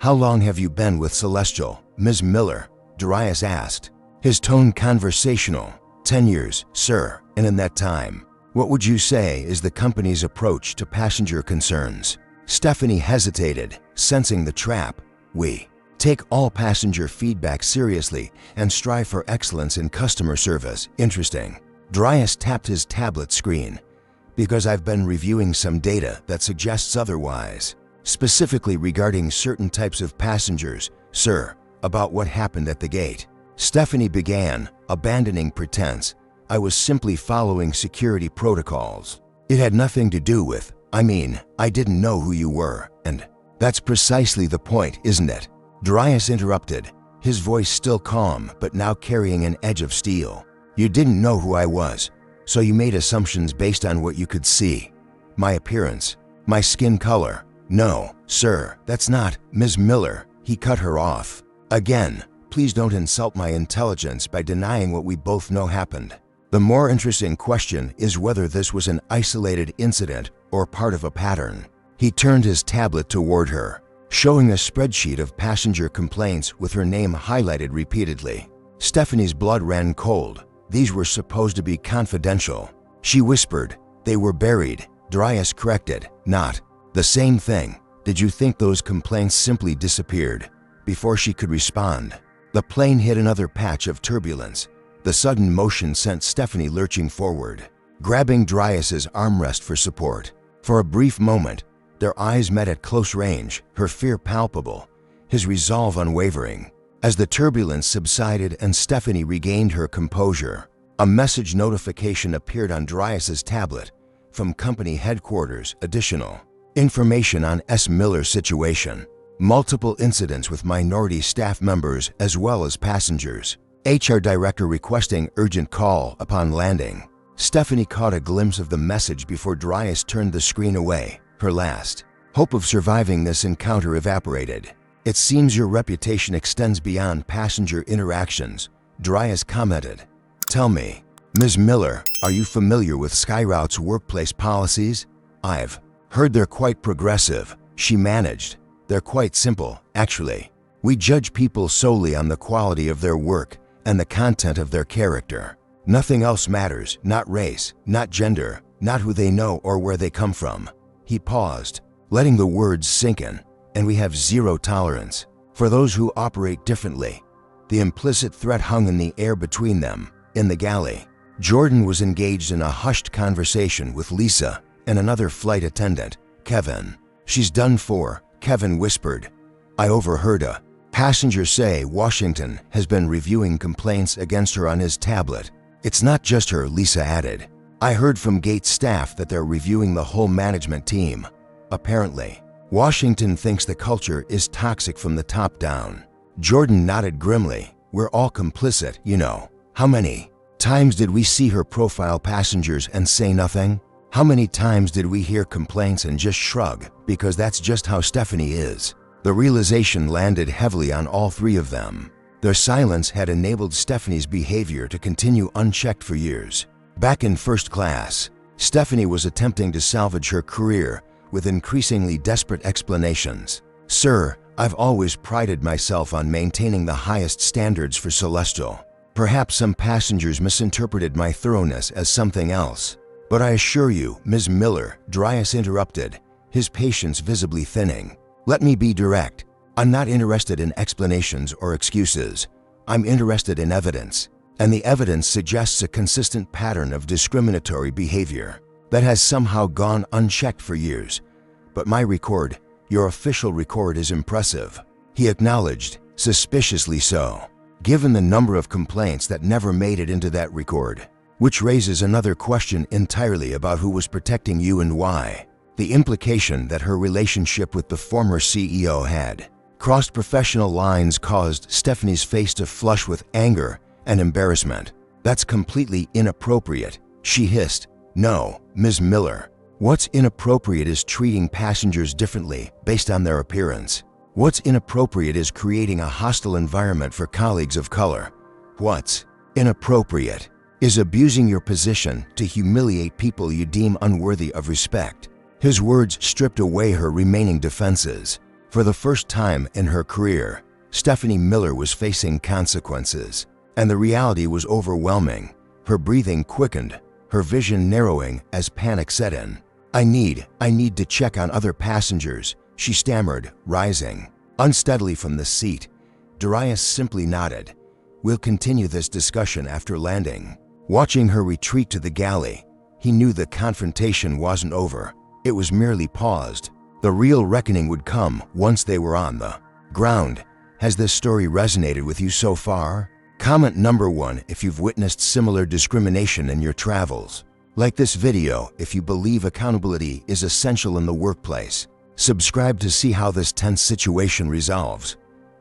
"How long have you been with Celestial, Ms. Miller?" Darius asked, his tone conversational. 10 years, sir. And in that time, what would you say is the company's approach to passenger concerns?" Stephanie hesitated, sensing the trap. "We take all passenger feedback seriously and strive for excellence in customer service." "Interesting." Darius tapped his tablet screen. "Because I've been reviewing some data that suggests otherwise, specifically regarding certain types of passengers, sir." "About what happened at the gate?" Stephanie began, abandoning pretense. "I was simply following security protocols. It had nothing to do with, I didn't know who you were, and that's precisely the point, isn't it?" Darius interrupted, his voice still calm but now carrying an edge of steel. "You didn't know who I was, so you made assumptions based on what you could see. My appearance, my skin color." "No, sir, that's not." "Ms. Miller," he cut her off. "Again, please don't insult my intelligence by denying what we both know happened. The more interesting question is whether this was an isolated incident or part of a pattern." He turned his tablet toward her, showing a spreadsheet of passenger complaints with her name highlighted repeatedly. Stephanie's blood ran cold. These were supposed to be confidential. She whispered, "They were buried." Darius corrected, "Not the same thing." "Did you think those complaints simply disappeared?" Before she could respond, the plane hit another patch of turbulence. The sudden motion sent Stephanie lurching forward, grabbing Darius's armrest for support. For a brief moment, their eyes met at close range, her fear palpable, his resolve unwavering. As the turbulence subsided and Stephanie regained her composure, a message notification appeared on Darius's tablet from company headquarters. Additional information on S. Miller's situation. Multiple incidents with minority staff members as well as passengers. HR director requesting urgent call upon landing. Stephanie caught a glimpse of the message before Darius turned the screen away. Her last Hope of surviving this encounter evaporated. It seems your reputation extends beyond passenger interactions, Darius commented. Tell me, Ms. Miller, are you familiar with SkyRoute's workplace policies? I've heard they're quite progressive, she managed. They're quite simple, actually. We judge people solely on the quality of their work and the content of their character. Nothing else matters, not race, not gender, not who they know or where they come from. He paused, letting the words sink in, and we have zero tolerance for those who operate differently. The implicit threat hung in the air between them, in the galley. Jordan was engaged in a hushed conversation with Lisa and another flight attendant, Kevin. She's done for, Kevin whispered. I overheard a passenger say Washington has been reviewing complaints against her on his tablet. It's not just her, Lisa added. I heard from Gates staff that they're reviewing the whole management team. Apparently, Washington thinks the culture is toxic from the top down. Jordan nodded grimly. We're all complicit, you know. How many times did we see her profile passengers and say nothing? How many times did we hear complaints and just shrug, because that's just how Stephanie is? The realization landed heavily on all three of them. Their silence had enabled Stephanie's behavior to continue unchecked for years. Back in first class, Stephanie was attempting to salvage her career with increasingly desperate explanations. Sir, I've always prided myself on maintaining the highest standards for Celestial. Perhaps some passengers misinterpreted my thoroughness as something else. But I assure you, Ms. Miller, Darius interrupted, his patience visibly thinning. Let me be direct. I'm not interested in explanations or excuses. I'm interested in evidence. And the evidence suggests a consistent pattern of discriminatory behavior that has somehow gone unchecked for years. But my record, your official record, is impressive. He acknowledged, suspiciously so, given the number of complaints that never made it into that record. Which raises another question entirely about who was protecting you and why. The implication that her relationship with the former CEO had crossed professional lines caused Stephanie's face to flush with anger and embarrassment. That's completely inappropriate, she hissed. No, Ms. Miller. What's inappropriate is treating passengers differently based on their appearance. What's inappropriate is creating a hostile environment for colleagues of color. What's inappropriate is abusing your position to humiliate people you deem unworthy of respect. His words stripped away her remaining defenses. For the first time in her career, Stephanie Miller was facing consequences, and the reality was overwhelming. Her breathing quickened, her vision narrowing as panic set in. I need to check on other passengers, she stammered, rising unsteadily from the seat. Darius simply nodded. We'll continue this discussion after landing. Watching her retreat to the galley, he knew the confrontation wasn't over. It was merely paused. The real reckoning would come once they were on the ground. Has this story resonated with you so far? Comment number 1 if you've witnessed similar discrimination in your travels. Like this video if you believe accountability is essential in the workplace. Subscribe to see how this tense situation resolves.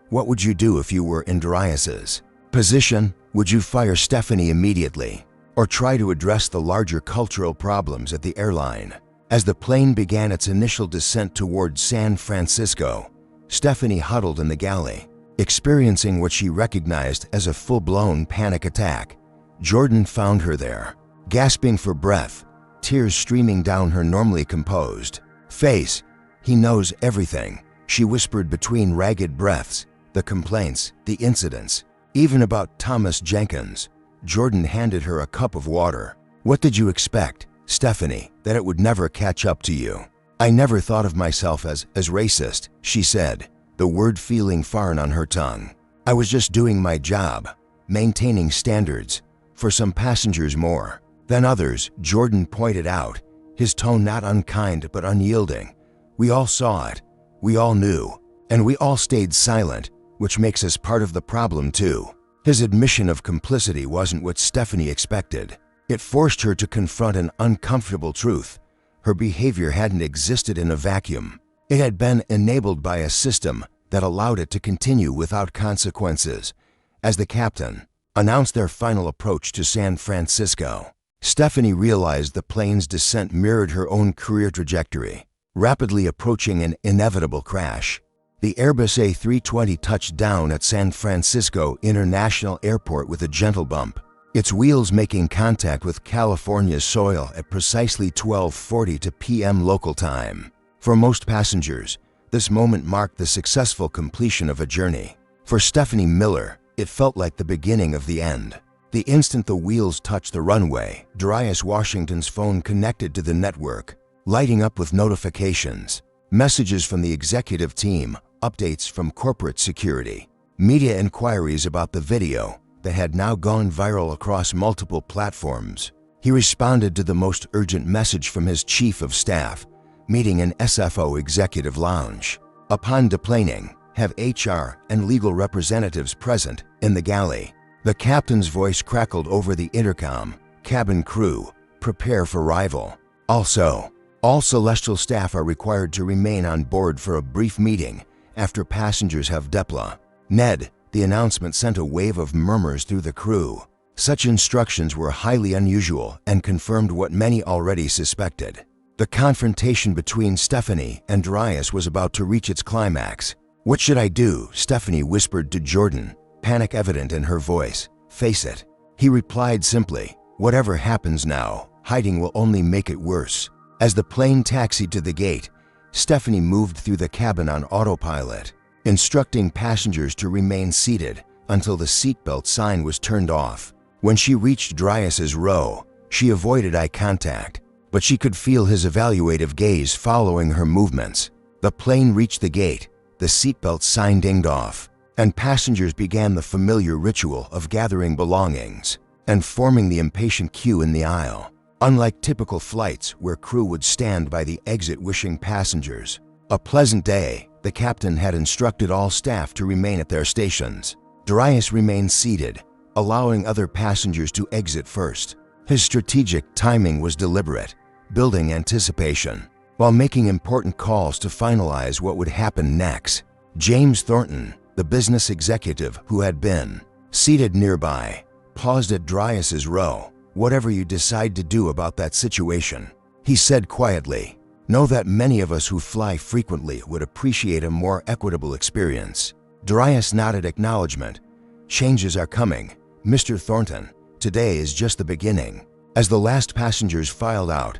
What would you do if you were in Darius's position? Would you fire Stephanie immediately, or try to address the larger cultural problems at the airline? As the plane began its initial descent toward San Francisco, Stephanie huddled in the galley, experiencing what she recognized as a full-blown panic attack. Jordan found her there, gasping for breath, tears streaming down her normally composed face. He knows everything, she whispered between ragged breaths. The complaints, the incidents, even about Thomas Jenkins. Jordan handed her a cup of water. What did you expect, Stephanie, that it would never catch up to you? I never thought of myself as racist, she said, the word feeling foreign on her tongue. I was just doing my job, maintaining standards, for some passengers more than others, Jordan pointed out, his tone not unkind but unyielding. We all saw it, we all knew, and we all stayed silent, which makes us part of the problem too. His admission of complicity wasn't what Stephanie expected. It forced her to confront an uncomfortable truth. Her behavior hadn't existed in a vacuum. It had been enabled by a system that allowed it to continue without consequences. As the captain announced their final approach to San Francisco, Stephanie realized the plane's descent mirrored her own career trajectory. rapidly approaching an inevitable crash. The Airbus A320 touched down at San Francisco International Airport with a gentle bump, its wheels making contact with California's soil at precisely 12:40 p.m. local time. For most passengers, this moment marked the successful completion of a journey. For Stephanie Miller, it felt like the beginning of the end. The instant the wheels touched the runway, Darius Washington's phone connected to the network, lighting up with notifications, messages from the executive team, updates from corporate security, media inquiries about the video that had now gone viral across multiple platforms. He responded to the most urgent message from his chief of staff, meeting in SFO Executive Lounge. Upon deplaning, have HR and legal representatives present in the galley. The captain's voice crackled over the intercom. Cabin crew, prepare for arrival. Also, all Celestial staff are required to remain on board for a brief meeting after passengers have deployed. Ned, the announcement sent a wave of murmurs through the crew. Such instructions were highly unusual and confirmed what many already suspected. The confrontation between Stephanie and Darius was about to reach its climax. "What should I do?" Stephanie whispered to Jordan, panic evident in her voice. "Face it." He replied simply, "Whatever happens now, hiding will only make it worse." As the plane taxied to the gate, Stephanie moved through the cabin on autopilot, instructing passengers to remain seated until the seatbelt sign was turned off. When she reached Darius's row, she avoided eye contact, but she could feel his evaluative gaze following her movements. The plane reached the gate, the seatbelt sign dinged off, and passengers began the familiar ritual of gathering belongings and forming the impatient queue in the aisle. Unlike typical flights where crew would stand by the exit wishing passengers a pleasant day, the captain had instructed all staff to remain at their stations. Darius remained seated, allowing other passengers to exit first. His strategic timing was deliberate, building anticipation, while making important calls to finalize what would happen next. James Thornton, the business executive who had been seated nearby, paused at Darius's row. "Whatever you decide to do about that situation," he said quietly, "know that many of us who fly frequently would appreciate a more equitable experience." Darius nodded acknowledgement. "Changes are coming, Mr. Thornton. Today is just the beginning." As the last passengers filed out,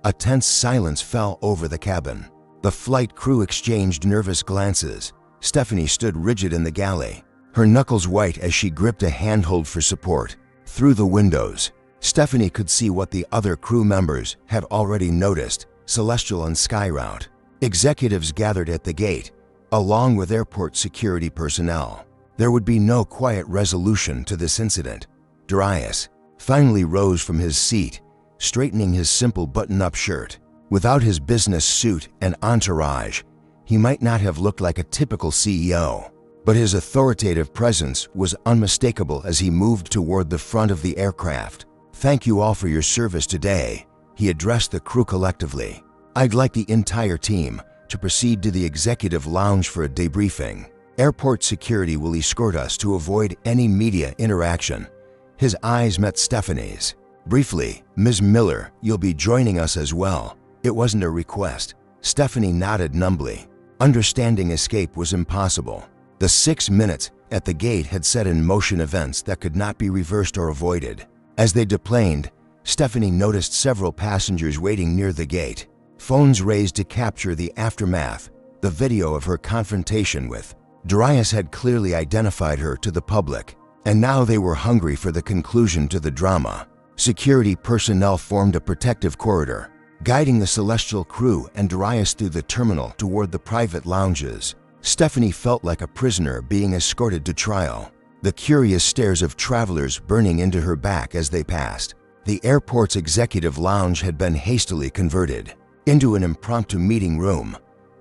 a tense silence fell over the cabin. The flight crew exchanged nervous glances. Stephanie stood rigid in the galley, her knuckles white as she gripped a handhold for support. Through the windows, Stephanie could see what the other crew members had already noticed: Celestial and Skyroute executives gathered at the gate, along with airport security personnel. There would be no quiet resolution to this incident. Darius finally rose from his seat, straightening his simple button-up shirt. Without his business suit and entourage, he might not have looked like a typical CEO, but his authoritative presence was unmistakable as he moved toward the front of the aircraft. "Thank you all for your service today," he addressed the crew collectively. "I'd like the entire team to proceed to the executive lounge for a debriefing. Airport security will escort us to avoid any media interaction." His eyes met Stephanie's. Briefly, "Ms. Miller, you'll be joining us as well." It wasn't a request. Stephanie nodded numbly. Understanding escape was impossible. The 6 minutes at the gate had set in motion events that could not be reversed or avoided. As they deplaned, Stephanie noticed several passengers waiting near the gate, phones raised to capture the aftermath. The video of her confrontation with Darius had clearly identified her to the public, and now they were hungry for the conclusion to the drama. Security personnel formed a protective corridor, guiding the Celestial crew and Darius through the terminal toward the private lounges. Stephanie felt like a prisoner being escorted to trial, the curious stares of travelers burning into her back as they passed. The airport's executive lounge had been hastily converted into an impromptu meeting room.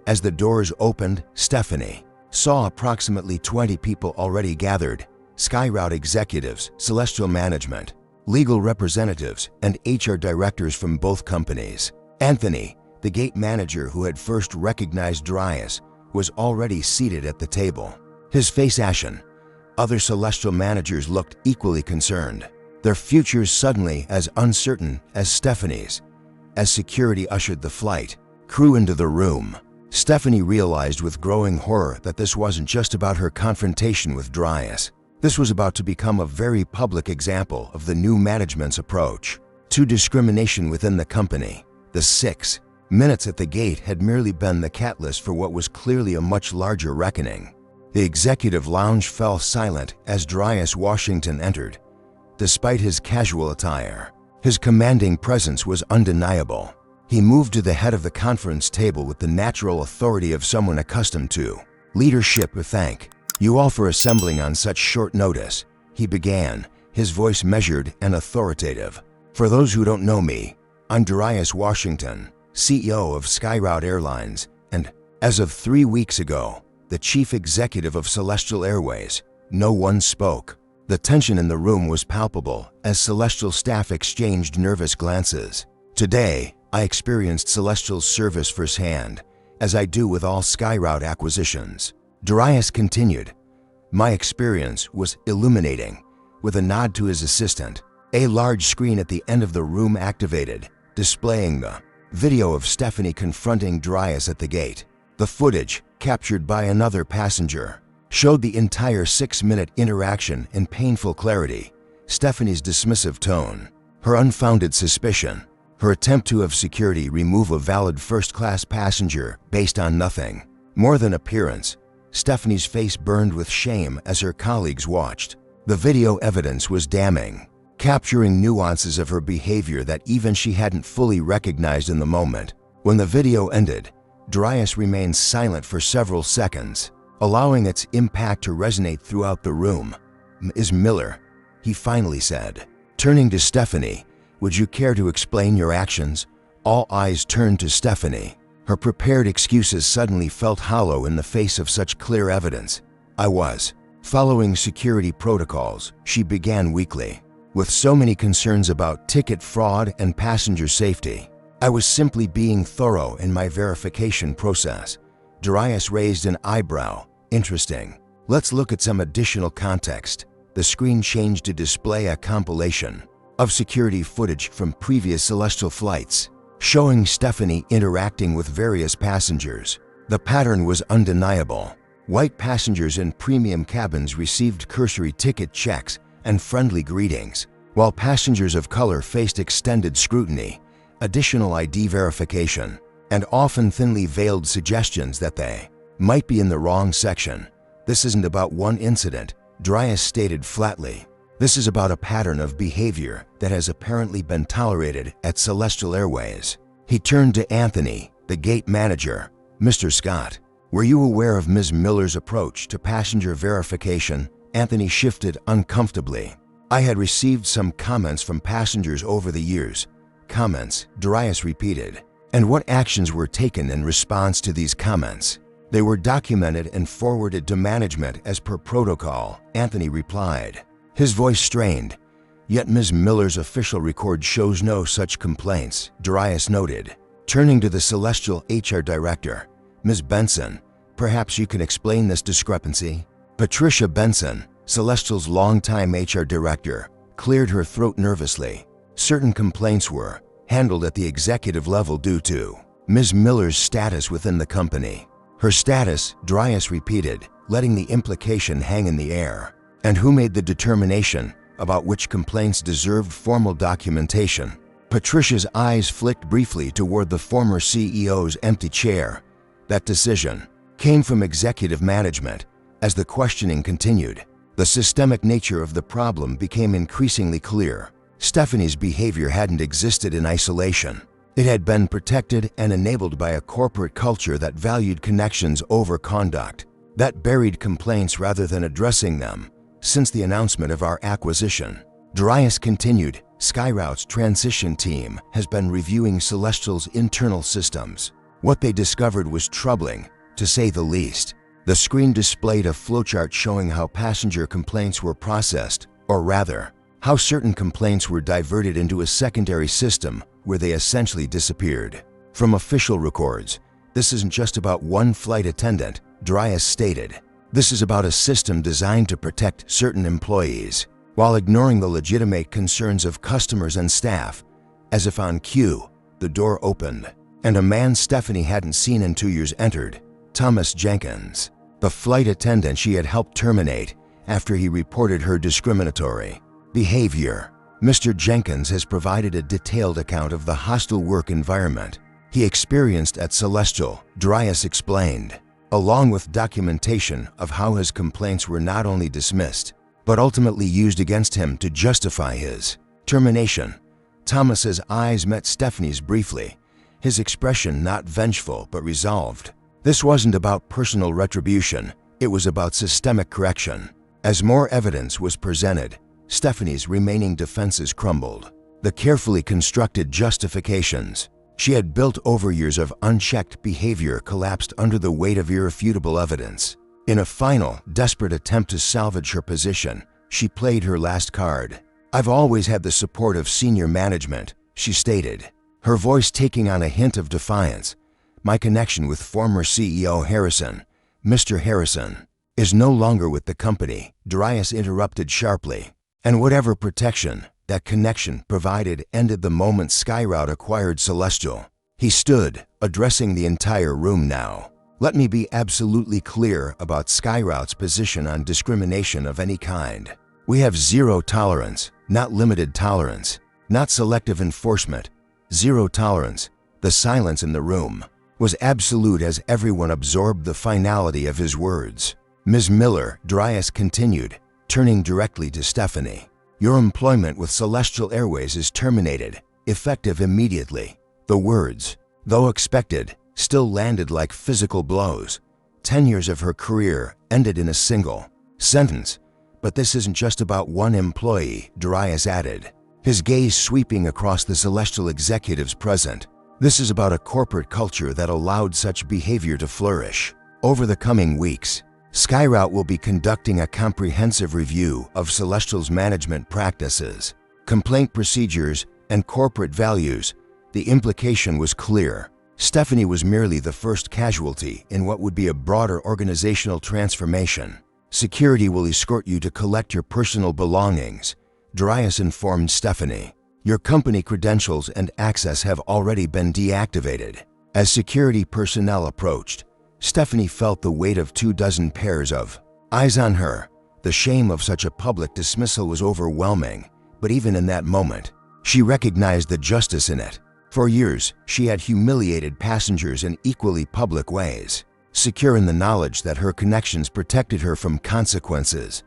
As the doors opened, Stephanie saw approximately 20 people already gathered: Skyroute executives, Celestial management, legal representatives, and HR directors from both companies. Anthony, the gate manager who had first recognized Darius, was already seated at the table, his face ashen. Other Celestial managers looked equally concerned, their futures suddenly as uncertain as Stephanie's. As security ushered the flight crew into the room. Stephanie realized with growing horror that this wasn't just about her confrontation with Darius. This was about to become a very public example of the new management's approach to discrimination within the company. The 6 minutes at the gate had merely been the catalyst for what was clearly a much larger reckoning. The executive lounge fell silent as Darius Washington entered. Despite his casual attire, his commanding presence was undeniable. He moved to the head of the conference table with the natural authority of someone accustomed to leadership. "Thank you all for assembling on such short notice," he began, his voice measured and authoritative. "For those who don't know me, I'm Darius Washington, CEO of Skyroute Airlines, and, as of 3 weeks ago, the chief executive of Celestial Airways." No one spoke. The tension in the room was palpable as Celestial staff exchanged nervous glances. "Today, I experienced Celestial's service firsthand, as I do with all Skyroute acquisitions," Darius continued. "My experience was illuminating." With a nod to his assistant, a large screen at the end of the room activated, displaying the video of Stephanie confronting Darius at the gate. The footage, captured by another passenger, showed the entire 6-minute interaction in painful clarity. Stephanie's dismissive tone, her unfounded suspicion, her attempt to have security remove a valid first-class passenger based on nothing more than appearance. Stephanie's face burned with shame as her colleagues watched. The video evidence was damning, capturing nuances of her behavior that even she hadn't fully recognized in the moment. When the video ended, Darius remained silent for several seconds, allowing its impact to resonate throughout the room. "Ms. Miller," he finally said, turning to Stephanie, "would you care to explain your actions?" All eyes turned to Stephanie. Her prepared excuses suddenly felt hollow in the face of such clear evidence. "I was following security protocols," she began weakly. "With so many concerns about ticket fraud and passenger safety, I was simply being thorough in my verification process." Darius raised an eyebrow. "Interesting. Let's look at some additional context." The screen changed to display a compilation of security footage from previous Celestial flights, showing Stephanie interacting with various passengers. The pattern was undeniable. White passengers in premium cabins received cursory ticket checks and friendly greetings, while passengers of color faced extended scrutiny, additional ID verification, and often thinly veiled suggestions that they might be in the wrong section. "This isn't about one incident," Darius stated flatly. "This is about a pattern of behavior that has apparently been tolerated at Celestial Airways." He turned to Anthony, the gate manager. "Mr. Scott, were you aware of Ms. Miller's approach to passenger verification?" Anthony shifted uncomfortably. "I had received some comments from passengers over the years." "Comments," Darius repeated. "And what actions were taken in response to these comments?" "They were documented and forwarded to management as per protocol," Anthony replied, his voice strained. "Yet Ms. Miller's official record shows no such complaints," Darius noted. Turning to the Celestial HR director, "Ms. Benson, perhaps you can explain this discrepancy?" Patricia Benson, Celestial's longtime HR director, cleared her throat nervously. "Certain complaints were handled at the executive level due to Ms. Miller's status within the company." "Her status," Darius repeated, letting the implication hang in the air. "And who made the determination about which complaints deserved formal documentation?" Patricia's eyes flicked briefly toward the former CEO's empty chair. "That decision came from executive management." As the questioning continued, the systemic nature of the problem became increasingly clear. Stephanie's behavior hadn't existed in isolation. It had been protected and enabled by a corporate culture that valued connections over conduct, that buried complaints rather than addressing them. "Since the announcement of our acquisition," Darius continued, "Skyroute's transition team has been reviewing Celestial's internal systems. What they discovered was troubling, to say the least." The screen displayed a flowchart showing how passenger complaints were processed, or rather, how certain complaints were diverted into a secondary system where they essentially disappeared. "From official records, this isn't just about one flight attendant," Darius stated. "This is about a system designed to protect certain employees, while ignoring the legitimate concerns of customers and staff." As if on cue, the door opened. and a man Stephanie hadn't seen in 2 years entered, Thomas Jenkins, the flight attendant she had helped terminate after he reported her discriminatory behavior. Mr. Jenkins has provided a detailed account of the hostile work environment he experienced at Celestial, Darius explained, along with documentation of how his complaints were not only dismissed, but ultimately used against him to justify his termination. Thomas's eyes met Stephanie's briefly, his expression not vengeful but resolved. This wasn't about personal retribution, it was about systemic correction. As more evidence was presented, Stephanie's remaining defenses crumbled. The carefully constructed justifications she had built over years of unchecked behavior collapsed under the weight of irrefutable evidence. In a final, desperate attempt to salvage her position, she played her last card. "I've always had the support of senior management," she stated, her voice taking on a hint of defiance. "My connection with former CEO Harrison, Mr. Harrison, is no longer with the company," Darius interrupted sharply. "And whatever protection that connection provided ended the moment Skyroute acquired Celestial." He stood, addressing the entire room now. "Let me be absolutely clear about Skyroute's position on discrimination of any kind. We have zero tolerance, not limited tolerance, not selective enforcement, zero tolerance." The silence in the room was absolute as everyone absorbed the finality of his words. "Ms. Miller," Darius continued, turning directly to Stephanie, "your employment with Celestial Airways is terminated, effective immediately." The words, though expected, still landed like physical blows. 10 years of her career ended in a single sentence. "But this isn't just about one employee," Darius added, his gaze sweeping across the Celestial executives present. "This is about a corporate culture that allowed such behavior to flourish." Over the coming weeks, Skyroute will be conducting a comprehensive review of Celestial's management practices, complaint procedures, and corporate values. The implication was clear. Stephanie was merely the first casualty in what would be a broader organizational transformation. "Security will escort you to collect your personal belongings," Darius informed Stephanie. "Your company credentials and access have already been deactivated." As security personnel approached, Stephanie felt the weight of 24 pairs of eyes on her. The shame of such a public dismissal was overwhelming, but even in that moment, she recognized the justice in it. For years, she had humiliated passengers in equally public ways, secure in the knowledge that her connections protected her from consequences.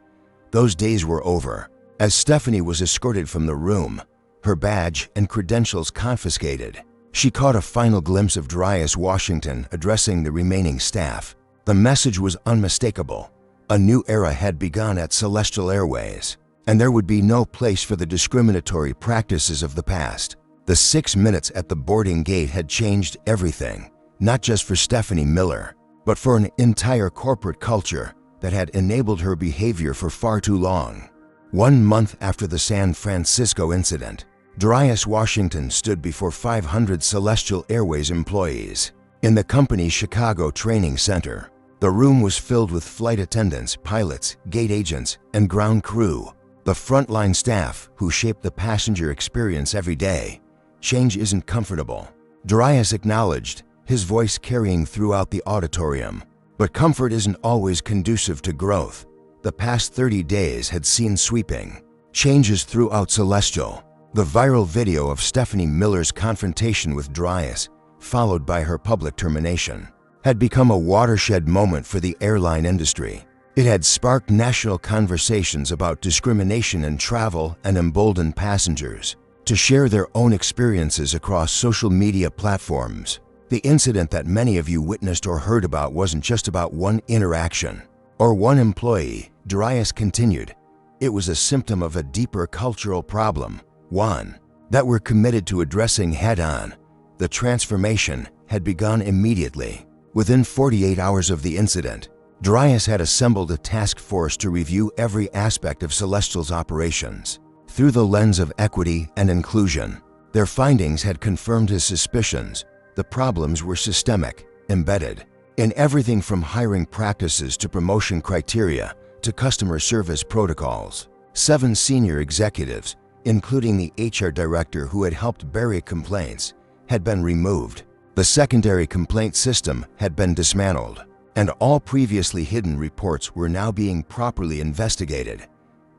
Those days were over. As Stephanie was escorted from the room, her badge and credentials confiscated, she caught a final glimpse of Darius Washington addressing the remaining staff. The message was unmistakable. A new era had begun at Celestial Airways, and there would be no place for the discriminatory practices of the past. The 6 minutes at the boarding gate had changed everything, not just for Stephanie Miller, but for an entire corporate culture that had enabled her behavior for far too long. 1 month after the San Francisco incident, Darius Washington stood before 500 Celestial Airways employees in the company's Chicago training center. The room was filled with flight attendants, pilots, gate agents, and ground crew, the frontline staff who shaped the passenger experience every day. "Change isn't comfortable," Darius acknowledged, his voice carrying throughout the auditorium. "But comfort isn't always conducive to growth." The past 30 days had seen sweeping changes throughout Celestial. The viral video of Stephanie Miller's confrontation with Darius, followed by her public termination, had become a watershed moment for the airline industry. It had sparked national conversations about discrimination in travel and emboldened passengers to share their own experiences across social media platforms. The incident that many of you witnessed or heard about wasn't just about one interaction or one employee, Darius continued. It was a symptom of a deeper cultural problem, one that we're committed to addressing head-on. The transformation had begun immediately. Within 48 hours of the incident, Darius had assembled a task force to review every aspect of Celestial's operations through the lens of equity and inclusion. Their findings had confirmed his suspicions. The problems were systemic, embedded in everything from hiring practices to promotion criteria to customer service protocols. 7 senior executives, including the HR director who had helped bury complaints, had been removed. The secondary complaint system had been dismantled, and all previously hidden reports were now being properly investigated.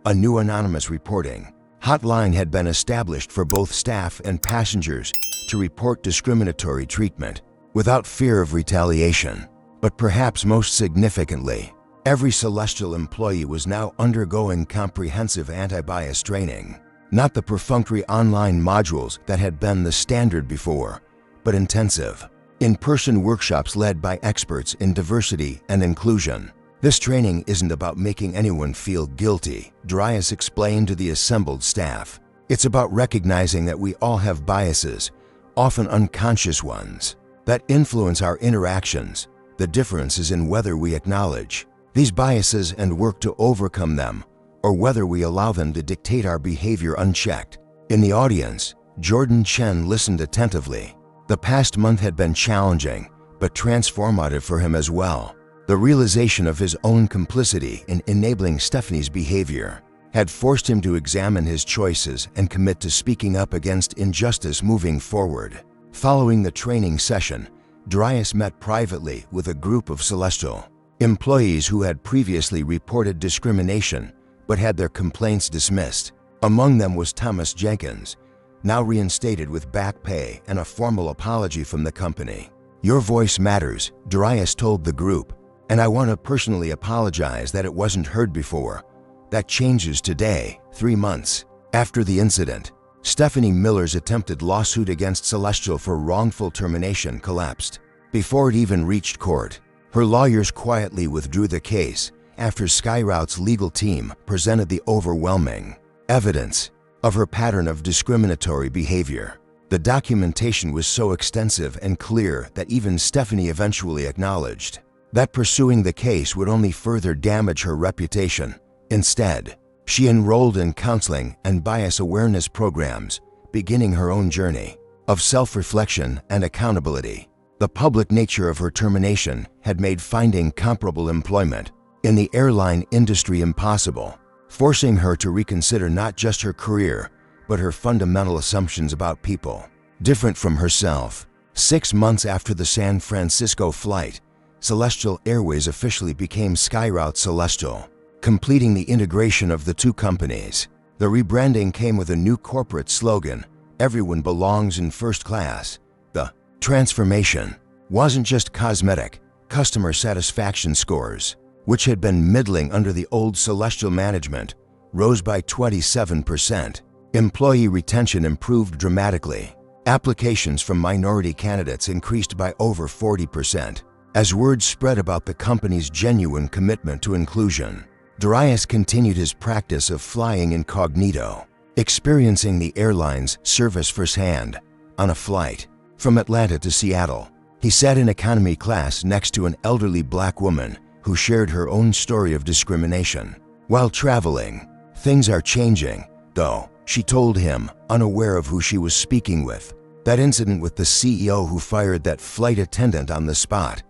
A new anonymous reporting hotline had been established for both staff and passengers to report discriminatory treatment without fear of retaliation. But perhaps most significantly, every Celestial employee was now undergoing comprehensive anti-bias training. Not the perfunctory online modules that had been the standard before, but intensive, in-person workshops led by experts in diversity and inclusion. This training isn't about making anyone feel guilty, Darius explained to the assembled staff. It's about recognizing that we all have biases, often unconscious ones, that influence our interactions. The difference is in whether we acknowledge these biases and work to overcome them, or whether we allow them to dictate our behavior unchecked. In the audience, Jordan Chen listened attentively. The past month had been challenging, but transformative for him as well. The realization of his own complicity in enabling Stephanie's behavior had forced him to examine his choices and commit to speaking up against injustice moving forward. Following the training session, Darius met privately with a group of Celestial employees who had previously reported discrimination but had their complaints dismissed. Among them was Thomas Jenkins, now reinstated with back pay and a formal apology from the company. "Your voice matters," Darius told the group, "and I want to personally apologize that it wasn't heard before. That changes today, 3 months after the incident." Stephanie Miller's attempted lawsuit against Celestial for wrongful termination collapsed before it even reached court. Her lawyers quietly withdrew the case after SkyRoute's legal team presented the overwhelming evidence of her pattern of discriminatory behavior. The documentation was so extensive and clear that even Stephanie eventually acknowledged that pursuing the case would only further damage her reputation. Instead, she enrolled in counseling and bias awareness programs, beginning her own journey of self-reflection and accountability. The public nature of her termination had made finding comparable employment in the airline industry impossible, forcing her to reconsider not just her career, but her fundamental assumptions about people different from herself. 6 months after the San Francisco flight, Celestial Airways officially became SkyRoute Celestial, completing the integration of the two companies. The rebranding came with a new corporate slogan, "Everyone belongs in first class." The transformation wasn't just cosmetic. Customer satisfaction scores, which had been middling under the old Celestial management, rose by 27%. Employee retention improved dramatically. Applications from minority candidates increased by over 40%. As word spread about the company's genuine commitment to inclusion, Darius continued his practice of flying incognito, experiencing the airline's service firsthand. On a flight from Atlanta to Seattle, he sat in economy class next to an elderly black woman who shared her own story of discrimination. While traveling, "Things are changing, though," she told him, unaware of who she was speaking with. That incident with the CEO who fired that flight attendant on the spot,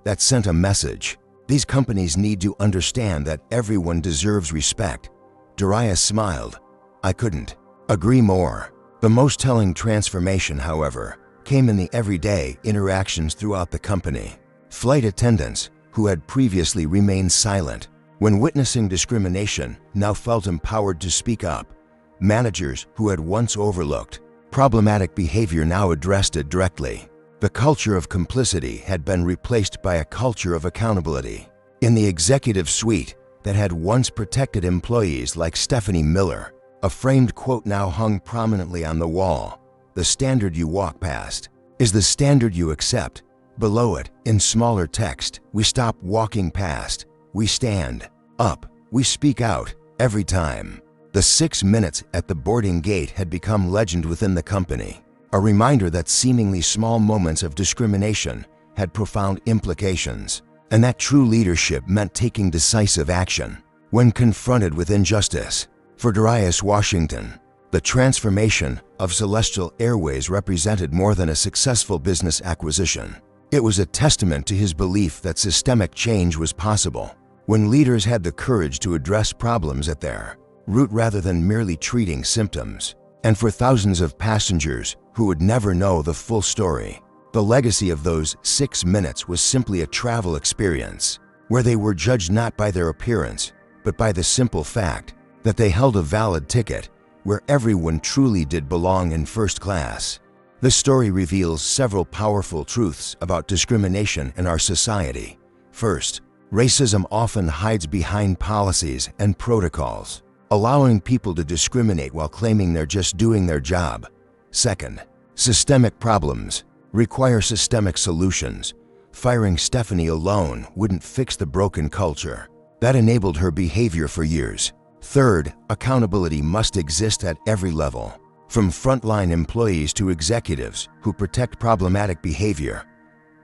that sent a message. These companies need to understand that everyone deserves respect. Darius smiled. "I couldn't agree more." The most telling transformation, however, came in the everyday interactions throughout the company. Flight attendants, who had previously remained silent when witnessing discrimination, now felt empowered to speak up. Managers, who had once overlooked problematic behavior, now addressed it directly. The culture of complicity had been replaced by a culture of accountability. In the executive suite that had once protected employees like Stephanie Miller, a framed quote now hung prominently on the wall: "The standard you walk past is the standard you accept." Below it, in smaller text, "We stop walking past. We stand up. We speak out every time." The 6 minutes at the boarding gate had become legend within the company, a reminder that seemingly small moments of discrimination had profound implications, and that true leadership meant taking decisive action when confronted with injustice. For Darius Washington, the transformation of Celestial Airways represented more than a successful business acquisition. It was a testament to his belief that systemic change was possible when leaders had the courage to address problems at their root rather than merely treating symptoms. And for thousands of passengers who would never know the full story, The legacy of those 6 minutes was simply a travel experience, where they were judged not by their appearance, but by the simple fact that they held a valid ticket where everyone truly did belong in first class. This story reveals several powerful truths about discrimination in our society. First, racism often hides behind policies and protocols, allowing people to discriminate while claiming they're just doing their job. Second, systemic problems require systemic solutions. Firing Stephanie alone wouldn't fix the broken culture that enabled her behavior for years. Third, accountability must exist at every level, from frontline employees to executives who protect problematic behavior.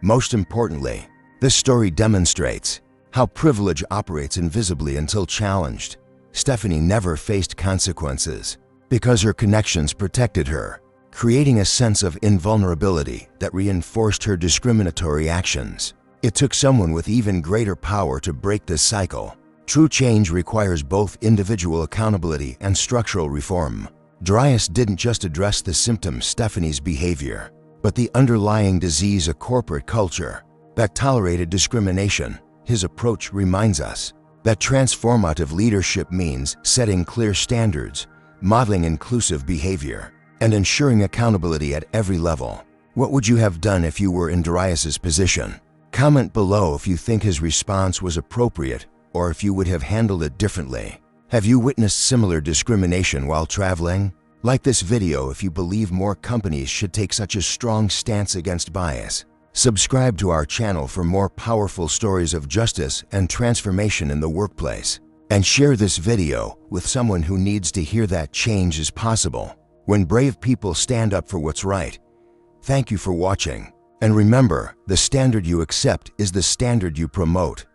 Most importantly, this story demonstrates how privilege operates invisibly until challenged. Stephanie never faced consequences because her connections protected her, creating a sense of invulnerability that reinforced her discriminatory actions. It took someone with even greater power to break this cycle. True change requires both individual accountability and structural reform. Darius didn't just address the symptoms, Stephanie's behavior, but the underlying disease, a corporate culture that tolerated discrimination. His approach reminds us that transformative leadership means setting clear standards, modeling inclusive behavior, and ensuring accountability at every level. What would you have done if you were in Darius's position? Comment below if you think his response was appropriate or if you would have handled it differently. Have you witnessed similar discrimination while traveling? Like this video if you believe more companies should take such a strong stance against bias. Subscribe to our channel for more powerful stories of justice and transformation in the workplace. And share this video with someone who needs to hear that change is possible when brave people stand up for what's right. Thank you for watching. And remember, the standard you accept is the standard you promote.